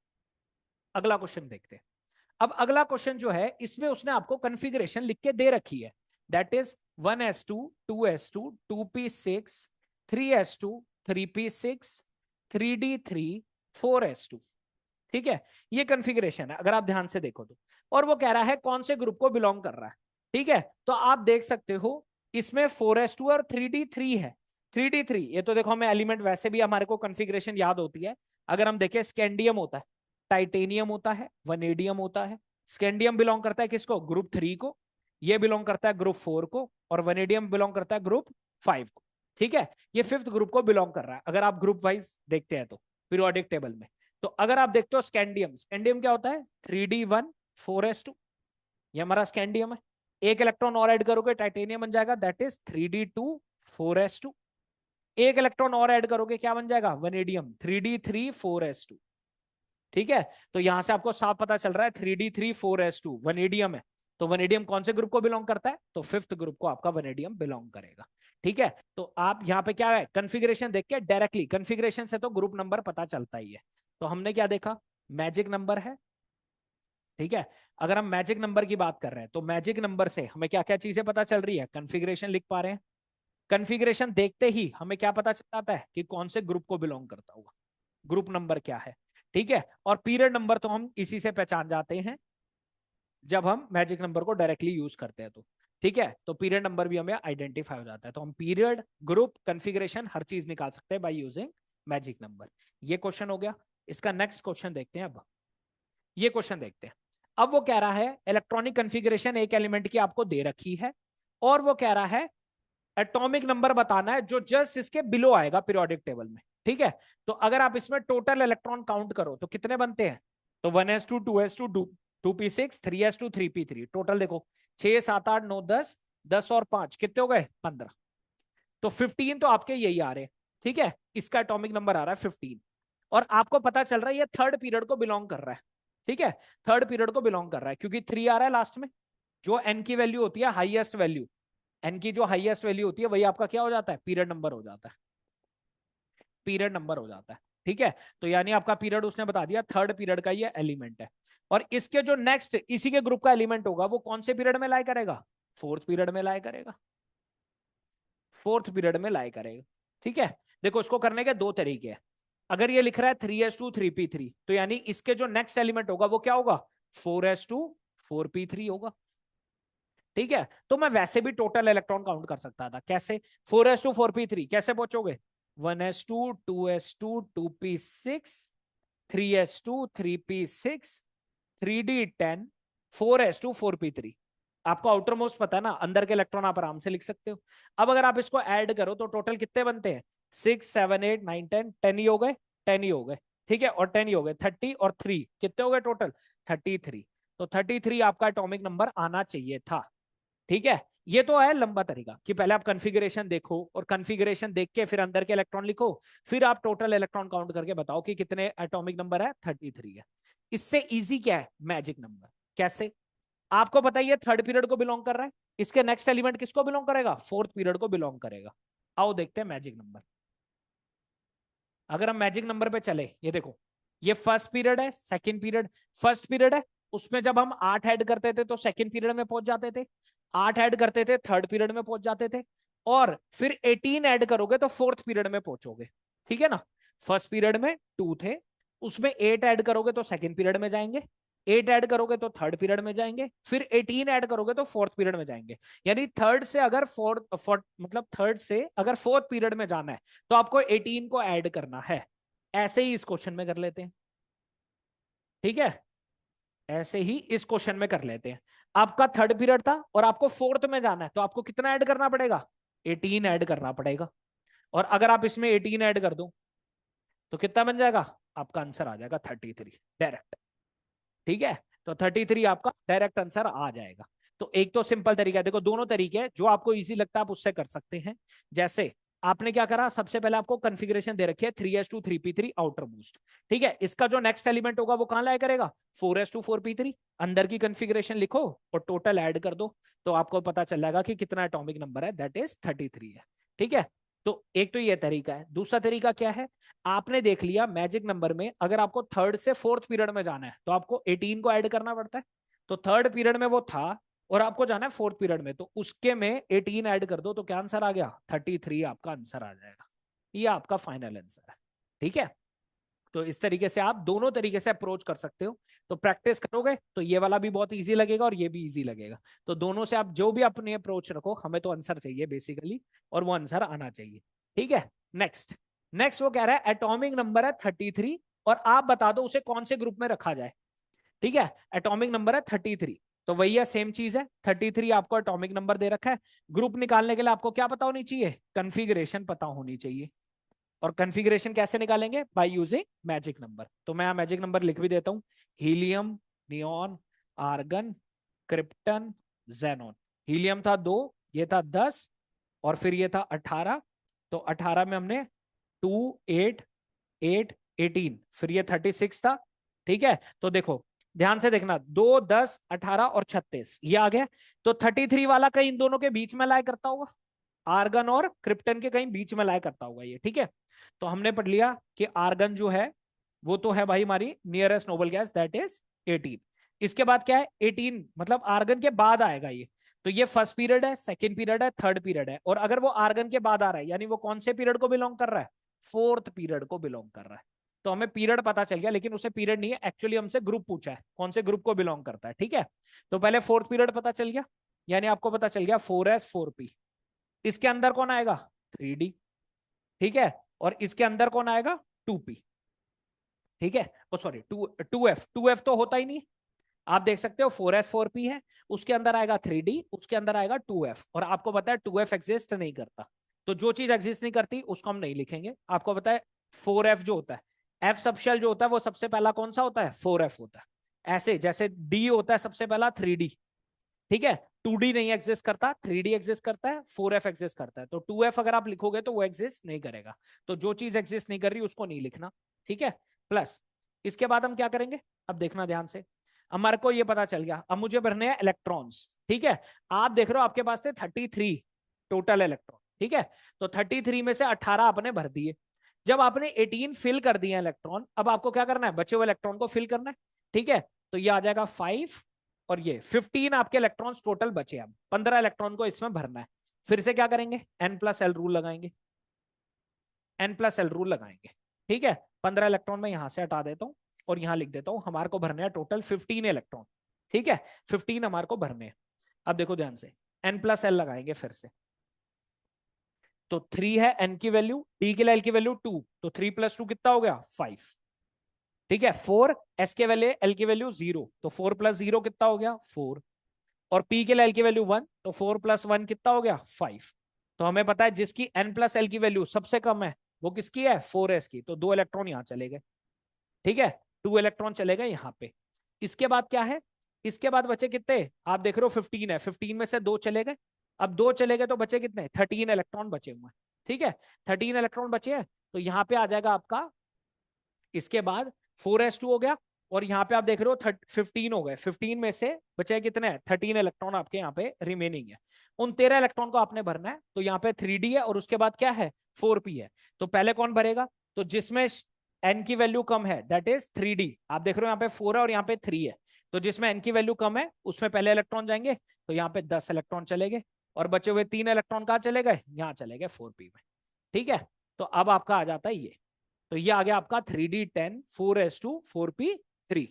अगला क्वेश्चन देखते हैं। अब अगला क्वेश्चन जो है इसमें उसने आपको कॉन्फ़िगरेशन लिख के दे रखी है, that is 1s2 2s2 2p6 3s2 3p6 3d3 4s2। ठीक है, ये कॉन्फ़िगरेशन है अगर आप ध्यान से देखो तो। और वो कह रहा है कौन से ग्रुप को बिलोंग कर रहा है। ठीक है, तो आप देख सकते हो इसमें 4s2 और 3d3 है। 3d3 ये तो देखो हमें एलिमेंट वैसे भी हमारे को कॉन्फ़िगरेशन याद होती है। अगर हम देखें स्कैंडियम होता है, टाइटेनियम होता है, वनेडियम होता है। स्कैंडियम बिलोंग करता है किसको? ग्रुप 3 को। ये बिलोंग करता है ग्रुप 4 को, और वनेडियम बिलोंग करता है ग्रुप 5 को। ठीक है, ये 5th ग्रुप को बिलोंग कर रहा है अगर आप ग्रुप वाइज देखते हैं तो पीरियोडिक टेबल में। तो अगर आप देखते हो स्कैंडियम, स्कैंडियम क्या होता है? 3d1 4s2, ये हमारा स्कैंडियम है। एक इलेक्ट्रॉन और ऐड करोगे टाइटेनियम बन जाएगा, दैट इज 3d2 4s2। एक इलेक्ट्रॉन और ऐड करोगे क्या बन जाएगा? Vanadium 3d3 4s2। ठीक है, तो यहां से आपको साफ पता चल रहा है 3d3 4s2 वनेडियम है। तो वनेडियम कौन से ग्रुप को बिलोंग करता है? तो 5th ग्रुप को आपका वनेडियम बिलोंग करेगा। ठीक है, तो आप यहाँ पे क्या है? कन्फिग्रेशन देख के डायरेक्टली, कन्फिग्रेशन से तो ग्रुप नंबर पता चलता ही है। तो हमने क्या देखा? मैजिक नंबर है। ठीक है, अगर हम मैजिक नंबर की बात कर रहे हैं तो मैजिक नंबर से हमें क्या क्या चीजें पता चल रही है? कन्फिग्रेशन लिख पा रहे हैं। कन्फिग्रेशन देखते ही हमें क्या पता चल जाता है कि कौन से ग्रुप को बिलोंग करता होगा, ग्रुप नंबर क्या है। ठीक है, और पीरियड नंबर तो हम इसी से पहचान जाते हैं जब हम मैजिक नंबर को डायरेक्टली यूज करते हैं तो। ठीक है, तो पीरियड नंबर भी हमें आइडेंटिफाई हो जाता है, तो हम पीरियड, ग्रुप, कन्फिग्रेशन हर चीज निकाल सकते हैं बाय यूजिंग मैजिक नंबर। ये क्वेश्चन हो गया। इसका नेक्स्ट क्वेश्चन देखते हैं। अब ये क्वेश्चन देखते हैं। अब वो कह रहा है इलेक्ट्रॉनिक कन्फिग्रेशन एक एलिमेंट की आपको दे रखी है, और वो कह रहा है एटॉमिक नंबर बताना है जो जस्ट इसके बिलो आएगा पीरियोडिक टेबल में। ठीक है, तो अगर आप इसमें टोटल इलेक्ट्रॉन काउंट करो तो कितने बनते हैं? तो 1s2 2s2 2p6 3s2 3p3, total देखो 6 7 8 9 10, 10 और 5 कितने हो गए? 15। तो 15 तो आपके यही आ रहे हैं। ठीक है, इसका एटॉमिक नंबर आ रहा है 15, और आपको पता चल रहा है ये थर्ड पीरियड को बिलोंग कर रहा है। ठीक है, थर्ड पीरियड को बिलोंग कर रहा है क्योंकि 3 आ रहा है लास्ट में। जो एन की वैल्यू होती है हाईएस्ट वैल्यू, एन की जो हाईएस्ट वैल्यू होती है वही आपका क्या हो जाता है? पीरियड नंबर हो जाता है, पीरियड नंबर हो जाता है। ठीक है, तो यानी आपका पीरियड उसने बता दिया थर्ड पीरियड का ये एलिमेंट है। और इसके जो नेक्स्ट इसी के ग्रुप का एलिमेंट होगा वो कौन से पीरियड में लाई करेगा? 4th पीरियड में लाई करेगा, 4th पीरियड में लाई करेगा। ठीक है, देखो इसको करने के दो तरीके हैं। अगर ये लिख रहा है 3s2 3p3, तो यानी इसके जो नेक्स्ट एलिमेंट होगा वो क्या होगा? 4s2 4p3 होगा। ठीक है, तो मैं वैसे भी टोटल इलेक्ट्रॉन काउंट कर सकता था। कैसे? 4s2 4p3 कैसे पहुंचोगे? 1s2 2s2 2p6 3s2 3p6 3d10 4s2 4p3। आपको आउटर मोस्ट पता है ना, अंदर के इलेक्ट्रॉन आप आराम से लिख सकते हो। अब अगर आप इसको ऐड करो तो टोटल कितने बनते हैं? 6 7 8 9 10, 10 ही हो गए, 10 ही हो गए। ठीक है, और 10 ही हो गए, 30 और 3 कितने हो गए टोटल? 33। तो 33 आपका एटॉमिक नंबर आना चाहिए था। ठीक है, ये तो है लंबा तरीका कि पहले आप कॉन्फ़िगरेशन देखो और कॉन्फ़िगरेशन देख के फिर अंदर के इलेक्ट्रॉन लिखो, फिर आप टोटल इलेक्ट्रॉन काउंट करके बताओ कि कितने एटॉमिक नंबर है, 33 है। इससे इजी क्या है मैजिक नंबर? कैसे? आपको पता ही है थर्ड पीरियड को बिलोंग कर रहा है, इसके नेक्स्ट एलिमेंट किसको बिलोंग करेगा? फोर्थ पीरियड को बिलोंग करेगा। आओ देखते हैं मैजिक नंबर। अगर हम मैजिक नंबर पे चले, ये देखो, ये फर्स्ट पीरियड है, सेकंड पीरियड। फर्स्ट पीरियड है, उसमें जब हम 8 ऐड करते थे तो सेकंड पीरियड में पहुंच जाते थे, 8 ऐड करते थे थर्ड पीरियड में पहुंच जाते थे, और फिर 18 ऐड करोगे तो फोर्थ पीरियड में पहुंचोगे। ठीक है ना? फर्स्ट पीरियड में 2 थे, उसमें 8 ऐड करोगे तो सेकंड पीरियड में जाएंगे, 8 ऐड करोगे तो थर्ड पीरियड में जाएंगे, फिर 18 ऐड करोगे तो फोर्थ पीरियड में जाएंगे। यानी थर्ड से अगर फोर्थ मतलब थर्ड से अगर फोर्थ पीरियड में जाना है तो आपको 18 को ऐड करना है। ऐसे ही इस क्वेश्चन में कर लेते हैं। ठीक है, ऐसे ही इस क्वेश्चन में कर लेते हैं। आपका थर्ड पीरियड था और आपको फोर्थ में जाना है तो आपको कितना ऐड करना पड़ेगा? 18 ऐड करना पड़ेगा। और अगर आप इसमें 18 ऐड कर दो तो कितना बन जाएगा? आपका आंसर आ जाएगा 33 डायरेक्ट। ठीक है, तो 33 आपका डायरेक्ट आंसर आ जाएगा। तो एक तो सिंपल तरीका है, देखो दोनों तरीके हैं, जो आपको इजी लगता है आप उससे कर सकते हैं। जैसे आपने क्या करा, सबसे पहले आपको कॉन्फ़िगरेशन दे रखी है 3s2 3p3 आउटर मोस्ट। ठीक है, इसका जो नेक्स्ट एलिमेंट होगा वो कहां लाया करेगा? 4s2 4p3। अंदर की कॉन्फ़िगरेशन लिखो और टोटल ऐड कर दो, तो आपको पता चल जाएगा कि कितना एटॉमिक नंबर है, दैट इज 33 है। ठीक है, तो एक तो ये तरीका है। दूसरा तरीका क्या है, आपने देख लिया मैजिक नंबर में अगर आपको थर्ड से फोर्थ पीरियड में जाना है तो आपको 18 को ऐड करना पड़ता है। तो थर्ड पीरियड में वो था और आपको जाना है फोर्थ पीरियड में, तो उसके में 18 ऐड कर दो तो क्या आंसर आ गया? 33 आपका आंसर आ जाएगा। ये आपका फाइनल आंसर है। ठीक है, तो इस तरीके से आप दोनों तरीके से अप्रोच कर सकते हो। तो प्रैक्टिस करोगे तो ये वाला भी बहुत इजी लगेगा और ये भी इजी लगेगा। तो दोनों से आप जो भी अपनी अप्रोच रखो, हमें तो आंसर चाहिए बेसिकली, और वो आंसर आना चाहिए। ठीक है, नेक्स्ट। नेक्स्ट वो कह रहा है एटॉमिक नंबर है 33 और आप बता दो उसे कौन से ग्रुप में रखा जाए। ठीक है, एटॉमिक नंबर है 33, तो वही है, सेम चीज है। 33 आपको एटॉमिक नंबर दे रखा है। ग्रुप निकालने के लिए आपको क्या पता होनी चाहिए? कन्फिग्रेशन पता होनी चाहिए। और कॉन्फ़िगरेशन कैसे निकालेंगे? By using magic number. तो मैं मैजिक नंबर लिख भी देता हूं, helium, neon, argon, krypton, xenon. Helium था 2, ये था 10, और फिर ये था 18। तो 18 में हमने 2 8 8 18, फिर ये 36 था। ठीक है, तो देखो ध्यान से देखना, 2 10 18 और 36 ये आ गया। तो 33 वाला कहीं इन दोनों के बीच में लाया करता होगा, आर्गन और क्रिप्टन के कहीं बीच में लाया करता होगा ये। ठीक है, तो हमने पढ़ लिया कि आर्गन जो है वो तो है भाई हमारी nearest noble gas, that is 18। इसके बाद क्या है? 18 मतलब आर्गन के बाद आएगा ये। तो ये फर्स्ट पीरियड है, सेकंड पीरियड है, थर्ड पीरियड है, और अगर वो आर्गन के बाद आ रहा है यानी वो कौन से पीरियड को बिलोंग कर रहा है? फोर्थ पीरियड को बिलोंग कर रहा है। तो हमें पीरियड पता चल गया, लेकिन उसे पीरियड नहीं है एक्चुअली, हमसे ग्रुप पूछा है कौन से ग्रुप को बिलोंग करता है। ठीक है, तो पहले फोर्थ पीरियड पता चल गया, यानी आपको पता चल गया 4s 4p। इसके अंदर कौन आएगा? 3d। ठीक है, और इसके अंदर कौन आएगा? 2p। ठीक है, ओ सॉरी 2f, 2f तो होता ही नहीं। आप देख सकते हो 4s 4p है, उसके अंदर आएगा 3d, उसके अंदर आएगा 2f, और आपको पता है 2f एग्जिस्ट नहीं करता। तो जो चीज एग्जिस्ट नहीं करती उसको हम नहीं लिखेंगे। आपको पता है 4f जो होता है, f सब शेल जो होता है वो सबसे पहला कौन सा होता है? 4f होता है। ऐसे जैसे d होता है सबसे पहला 3d। ठीक है, 2D नहीं एग्जिस्ट करता, 3D एग्जिस्ट करता है, 4F एग्जिस्ट करता है। तो 2F अगर आप लिखोगे तो वो एग्जिस्ट नहीं करेगा। तो जो चीज एग्जिस्ट नहीं कर रही उसको नहीं लिखना। ठीक है, प्लस इसके बाद हम क्या करेंगे? अब देखना ध्यान से, हमारे को ये पता चल गया, अब मुझे भरने हैं इलेक्ट्रॉन्स। ठीक है, आप देख रहे हो आपके पास थे 33 टोटल इलेक्ट्रॉन। ठीक है, तो 33 में से 18 आपने भर दिए। जब आपने 18 फिल कर दिए इलेक्ट्रॉन, अब आपको क्या करना है? बचे हुए इलेक्ट्रॉन को फिल करना है। ठीक है, तो ये आ जाएगा 5, और ये 15 आपके इलेक्ट्रॉन्स टोटल बचे। अब 15 इलेक्ट्रॉन को इसमें भरना है। फिर से क्या करेंगे? n+l रूल लगाएंगे, n+l रूल लगाएंगे। ठीक है, 15 इलेक्ट्रॉन में यहां से हटा देता हूं और यहां लिख देता हूं हमारे को भरने हैं टोटल 15 इलेक्ट्रॉन। ठीक है, 15 हमारे को भरने हैं। अब देखो ध्यान से, n+l लगाएंगे फिर से, तो 3 है n की वैल्यू, d के लिए l की वैल्यू 2, तो 3+2 कितना हो गया? 5। ठीक है, 4 s के वैल्यू l की वैल्यू 0, तो 4+0 कितना हो गया? 4। और p के लिए l की वैल्यू 1, तो 4+1 कितना हो गया? 5। तो हमें पता है जिसकी n+l की वैल्यू सबसे कम है वो किसकी है? 4s की। तो 2 इलेक्ट्रॉन यहां चले गए। ठीक है, 2 इलेक्ट्रॉन चले गए यहां पे। इसके बाद क्या है? इसके बाद बचे कितने? आप देख रहे हो 15 है, 15 में से 2 चले गए। अब 2 चले गए तो बचे कितने, 13 इलेक्ट्रॉन बचे हुए हैं। ठीक है, 13 इलेक्ट्रॉन बचे हैं, तो यहाँ पे आ जाएगा आपका, इसके बाद 4s2 हो गया, और यहाँ पे आप देख रहे हो 15 हो गए, 15 में से बचे कितने, 13 इलेक्ट्रॉन आपके यहाँ पे रिमेनिंग है। उन 13 इलेक्ट्रॉन को आपने भरना है, तो यहाँ पे 3d है और उसके बाद क्या है, 4p है। तो पहले कौन भरेगा, तो जिसमें n की वैल्यू कम है दैट इज 3d, आप देख रहे हो यहाँ पे 4 है और यहाँ पे 3 है, तो जिसमें n की वैल्यू कम है उसमें पहले इलेक्ट्रॉन जाएंगे, तो यहाँ पे 10 इलेक्ट्रॉन चले गए, और बचे हुए 3 इलेक्ट्रॉन कहाँ चले गए, यहाँ चले गए 4p में। ठीक है, तो अब आपका आ जाता है ये, तो ये आ गया आपका 3d10 4s2 4p3।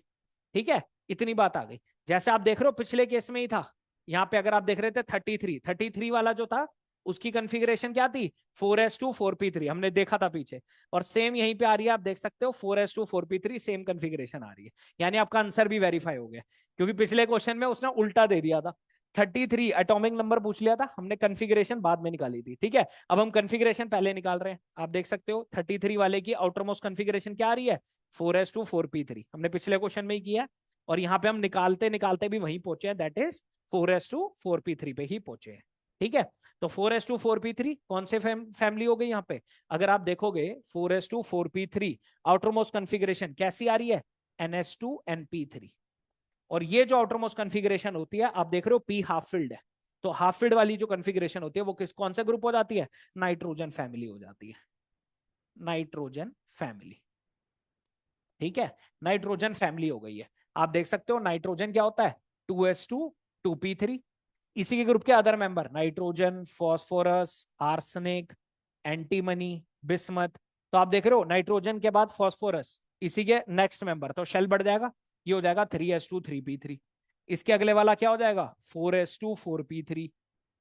ठीक है, इतनी बात आ गई। जैसे आप देख रहे हो पिछले केस में ही था, यहाँ पे अगर आप देख रहे थे 33 वाला जो था उसकी कंफिग्रेशन क्या थी, 4s2 4p3, हमने देखा था पीछे, और सेम यहीं पे आ रही है, आप देख सकते हो 4s2 4p3 सेम कंफिग्रेशन आ रही है, यानी आपका आंसर भी वेरीफाई हो गया, क्योंकि पिछले क्वेश्चन में उसने उल्टा दे दिया था, 33 एटॉमिक नंबर पूछ लिया था, हमने कन्फिग्रेशन बाद में निकाली थी। ठीक है, अब हम कन्फिग्रेशन पहले निकाल रहे हैं, आप देख सकते हो 33 वाले की आउटर मोस्ट कन्फिग्रेशन क्या आ रही है, 4s2 4p3, हमने पिछले क्वेश्चन में ही किया, और यहाँ पे हम निकालते निकालते भी वहीं पहुंचे हैं, दैट इज 4s2 4p3 पे ही पहुंचे हैं। ठीक है, तो 4s2 4p3 कौन से फैमिली हो गई यहाँ पे, अगर आप देखोगे 4s2 4p3 outer most configuration कैसी आ रही है, ns2 np3, और ये जो आउटर मोस्ट कन्फिग्रेशन होती है आप देख रहे हो पी हाफ फिल्ड है, तो हाफ फिल्ड वाली जो कन्फिग्रेशन होती है वो किस कौन सा ग्रुप हो जाती है, नाइट्रोजन फैमिली हो जाती है, नाइट्रोजन फैमिली। ठीक है, नाइट्रोजन फैमिली हो गई है। आप देख सकते हो नाइट्रोजन क्या होता है, 2s2 2p3, इसी के ग्रुप के other member nitrogen, phosphorus, arsenic, antimony, bismuth, तो आप देख रहे हो नाइट्रोजन के बाद फॉस्फोरस, इसी के नेक्स्ट मेंबर, तो शेल बढ़ जाएगा, ये हो जाएगा 3s2 3p3, इसके अगले वाला क्या हो जाएगा 4s2 4p3,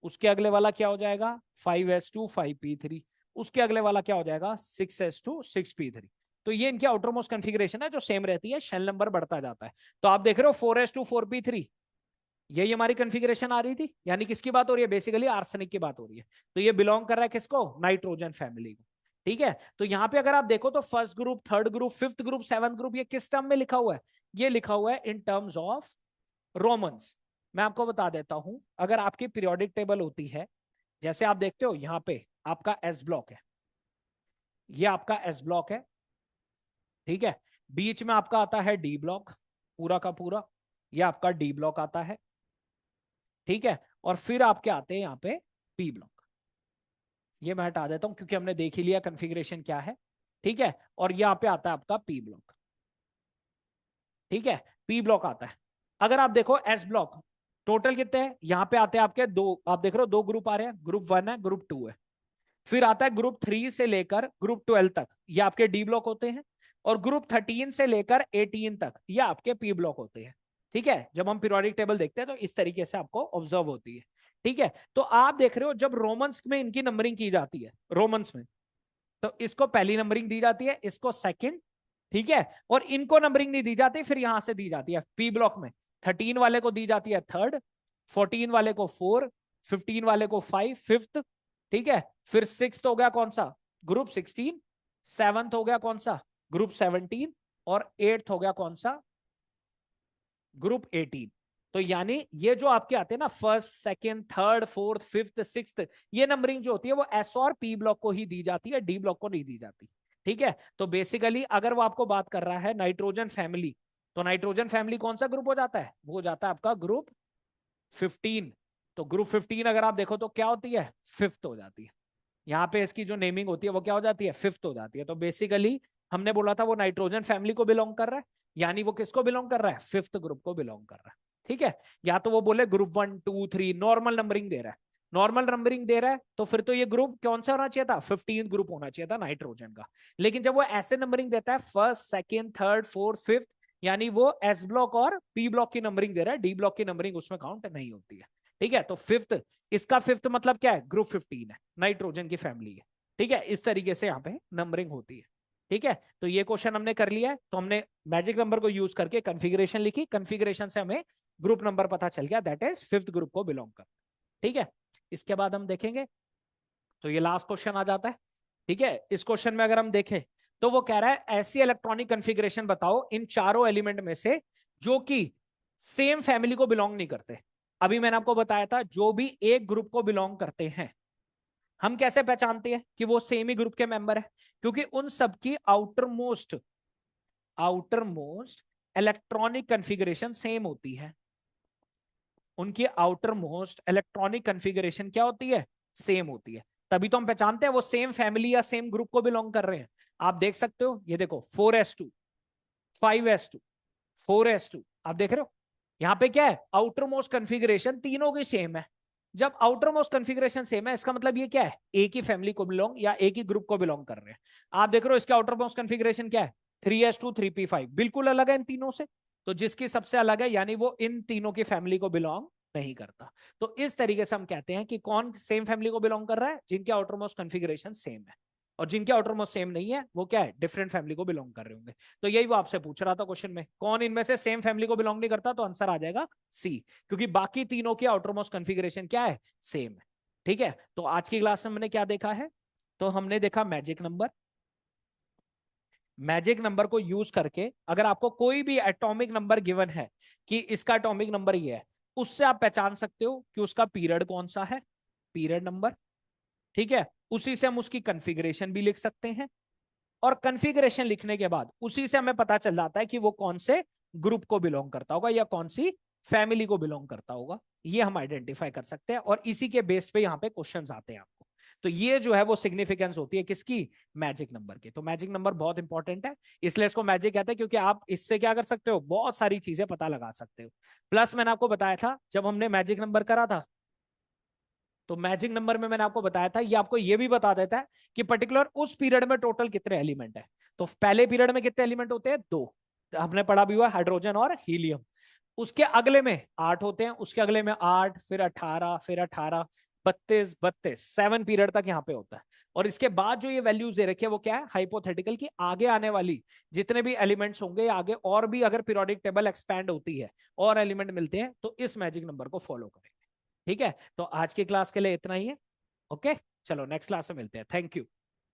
उसके अगले वाला क्या हो जाएगा 5s2 5p3, उसके अगले वाला क्या हो जाएगा 6s2 6p3। तो ये इनकी आउटर मोस्ट कन्फिग्रेशन है जो सेम रहती है, शेल नंबर बढ़ता जाता है। तो आप देख रहे हो 4s2 4p3, यही हमारी कन्फिग्रेशन आ रही थी, यानी किसकी बात हो रही है, बेसिकली आर्सेनिक की बात हो रही है, तो ये बिलोंग कर रहा है किसको, नाइट्रोजन फैमिली को। ठीक है, तो यहां पे अगर आप देखो तो first group, third group, fifth group, seventh group, ये किस टर्म में लिखा हुआ है, ये लिखा हुआ है इन टर्म्स ऑफ रोमन्स। मैं आपको बता देता हूं, अगर आपकी पीरियोडिक टेबल होती है, जैसे आप देखते हो यहां पे आपका एस ब्लॉक है, ये आपका एस ब्लॉक है। ठीक है, बीच में आपका आता है डी ब्लॉक, पूरा का पूरा ये आपका डी ब्लॉक आता है। ठीक है, और फिर आपके आते हैं यहाँ पे पी ब्लॉक, ये मैं हटा देता हूं क्योंकि हमने देख ही लिया कन्फिग्रेशन क्या है। ठीक है, और यहाँ पे आता है आपका पी ब्लॉक। ठीक है, पी ब्लॉक आता है। अगर आप देखो एस ब्लॉक टोटल कितने हैं, यहाँ पे आते हैं आपके दो, आप देख रहे हो दो ग्रुप आ रहे हैं, ग्रुप 1 है ग्रुप 2 है, फिर आता है ग्रुप 3 से लेकर ग्रुप 12 तक, ये आपके डी ब्लॉक होते हैं, और ग्रुप 13 से लेकर 18 तक ये आपके पी ब्लॉक होते हैं। ठीक है, जब हम पीरियोडिक टेबल देखते हैं तो इस तरीके से आपको ऑब्जर्व होती है। ठीक है, तो आप देख रहे हो जब रोमन्स में इनकी नंबरिंग की जाती है, रोमन्स में, तो इसको पहली नंबरिंग दी जाती है, इसको सेकंड। ठीक है, और इनको नंबरिंग नहीं दी जाती, फिर यहां से दी जाती है पी ब्लॉक में, 13 वाले को दी जाती है थर्ड, 14 वाले को 4, 15 वाले को 5 फिफ्थ। ठीक है, फिर सिक्स हो गया कौन सा, ग्रुप 16, सेवंथ हो गया कौन सा, ग्रुप 17, और एट्थ हो गया कौन सा, ग्रुप 18। तो यानी ये जो आपके आते हैं ना first, second, third, fourth, fifth, sixth, ये नंबरिंग जो होती है वो एस और पी ब्लॉक को ही दी जाती है, डी ब्लॉक को नहीं दी जाती। ठीक है, तो बेसिकली अगर वो आपको बात कर रहा है नाइट्रोजन फैमिली, तो नाइट्रोजन फैमिली कौन सा ग्रुप हो जाता है, वो हो जाता है आपका ग्रुप 15। तो ग्रुप 15 अगर आप देखो तो क्या होती है, फिफ्थ हो जाती है, यहाँ पे इसकी जो नेमिंग होती है वो क्या हो जाती है, फिफ्थ हो जाती है। तो बेसिकली हमने बोला था वो नाइट्रोजन फैमिली को बिलोंग कर रहा है, यानी वो किसको बिलोंग कर रहा है, फिफ्थ ग्रुप को बिलोंग कर रहा है। ठीक है, या तो वो बोले ग्रुप 1 2 3 नॉर्मल नंबरिंग दे रहा है, नॉर्मल नंबरिंग दे रहा है तो फिर तो ये ग्रुप कौन सा होना चाहिए था, 15 ग्रुप होना चाहिए था नाइट्रोजन का। लेकिन जब वो ऐसे नंबरिंग देता है first, second, third, fourth, fifth, यानी वो एस ब्लॉक और पी ब्लॉक की नंबरिंग दे रहा है, डी ब्लॉक की नंबरिंग उसमें काउंट नहीं होती है। ठीक है, तो फिफ्थ, इसका फिफ्थ मतलब क्या है, ग्रुप 15 है, नाइट्रोजन की फैमिली है। ठीक है, इस तरीके से यहाँ पे नंबरिंग होती है। ठीक है, तो ये क्वेश्चन हमने कर लिया है, तो हमने मैजिक नंबर को यूज करके कन्फिग्रेशन लिखी, कन्फिग्रेशन से हमें ग्रुप नंबर पता चल गया, दैट इज फिफ्थ ग्रुप को बिलोंग कर। ठीक है, इसके बाद हम देखेंगे, तो ये लास्ट क्वेश्चन आ जाता है। ठीक है, इस क्वेश्चन में अगर हम देखें तो वो कह रहा है ऐसी इलेक्ट्रॉनिक कन्फिग्रेशन बताओ इन चारों एलिमेंट में से जो कि सेम फैमिली को बिलोंग नहीं करते। अभी मैंने आपको बताया था जो भी एक ग्रुप को बिलोंग करते हैं, हम कैसे पहचानते हैं कि वो सेम ही ग्रुप के मेंबर है? क्योंकि उन सबकी outer most electronic configuration same होती है। उनकी आउटर मोस्ट इलेक्ट्रॉनिक कन्फिगरेशन क्या होती है? सेम होती है। तभी तो हम पहचानते हैं वो सेम फैमिली या सेम ग्रुप को बिलोंग कर रहे हैं। आप देख सकते हो, ये देखो 4s2, 5s2, 4s2, आप देख रहे हो यहां पे क्या है? आउटर मोस्ट कन्फिगरेशन तीनों की सेम है। जब आउटर मोस्ट कन्फिगरेशन सेम है, इसका मतलब ये क्या है? एक ही फैमिली को बिलोंग या एक ही ग्रुप को बिलोंग कर रहे हैं। आप देख रहे हो इसके आउटर मोस्ट कन्फिगरेशन क्या है? 3s2, 3p5, बिल्कुल अलग है इन तीनों से। तो जिसकी सबसे अलग है यानी वो इन तीनों की फैमिली को बिलोंग नहीं करता। तो इस तरीके से हम कहते हैं कि कौन सेम फैमिली को बिलोंग कर रहा है? जिनके आउटर मोस्ट कन्फिगरेशन सेम है। और जिनके आउटर मोस्ट सेम नहीं है वो क्या है? डिफरेंट फैमिली को बिलोंग कर रहे होंगे। तो यही वो आपसे पूछ रहा था क्वेश्चन में, कौन इनमें से सेम फैमिली को बिलोंग नहीं करता? तो आंसर आ जाएगा सी, क्योंकि बाकी तीनों की आउटर मोस्ट कन्फिगरेशन क्या है? सेम है। ठीक है, तो आज की क्लास में हमने क्या देखा है? तो हमने देखा मैजिक नंबर। मैजिक नंबर को यूज करके अगर आपको कोई भी एटॉमिक नंबर गिवन है कि इसका एटॉमिक नंबर ये है, उससे आप पहचान सकते हो कि उसका पीरियड कौन सा है, पीरियड नंबर। ठीक है, उसी से हम उसकी कन्फिगरेशन भी लिख सकते हैं। और कन्फिगरेशन लिखने के बाद उसी से हमें पता चल जाता है कि वो कौन से ग्रुप को बिलोंग करता होगा या कौन सी फैमिली को बिलोंग करता होगा। ये हम आइडेंटिफाई कर सकते हैं और इसी के बेस पे यहाँ पे क्वेश्चंस आते हैं आपको। तो ये जो है वो सिग्निफिकेंस होती है किसकी? मैजिक नंबर की। तो मैजिक नंबर बहुत इंपॉर्टेंट है, इसलिए इसको मैजिक कहते हैं, क्योंकि आप इससे क्या कर सकते हो? बहुत सारी चीजें पता लगा सकते हो। प्लस मैंने आपको बताया था जब हमने मैजिक नंबर करा था, तो मैजिक नंबर में मैंने आपको बताया था, ये आपको ये भी बता देता है कि पर्टिकुलर उस पीरियड में टोटल कितने एलिमेंट है। तो पहले पीरियड में कितने एलिमेंट होते हैं? दो, हमने पढ़ा भी हुआ, हाइड्रोजन और हीलियम। उसके अगले में 8 होते हैं, उसके अगले में 8, फिर 18, फिर 18, 32, 32, 7 पीरियड तक यहाँ पे होता है। और इसके बाद जो ये वैल्यूज दे रखी है वो क्या है? हाइपोथेटिकल, की आगे आने वाली जितने भी एलिमेंट्स होंगे आगे और भी अगर पीरियोडिक टेबल एक्सपैंड होती है और एलिमेंट मिलते हैं तो इस मैजिक नंबर को फॉलो करेंगे। ठीक है, तो आज की क्लास के लिए इतना ही है। ओके, चलो नेक्स्ट क्लास में मिलते हैं। Thank you.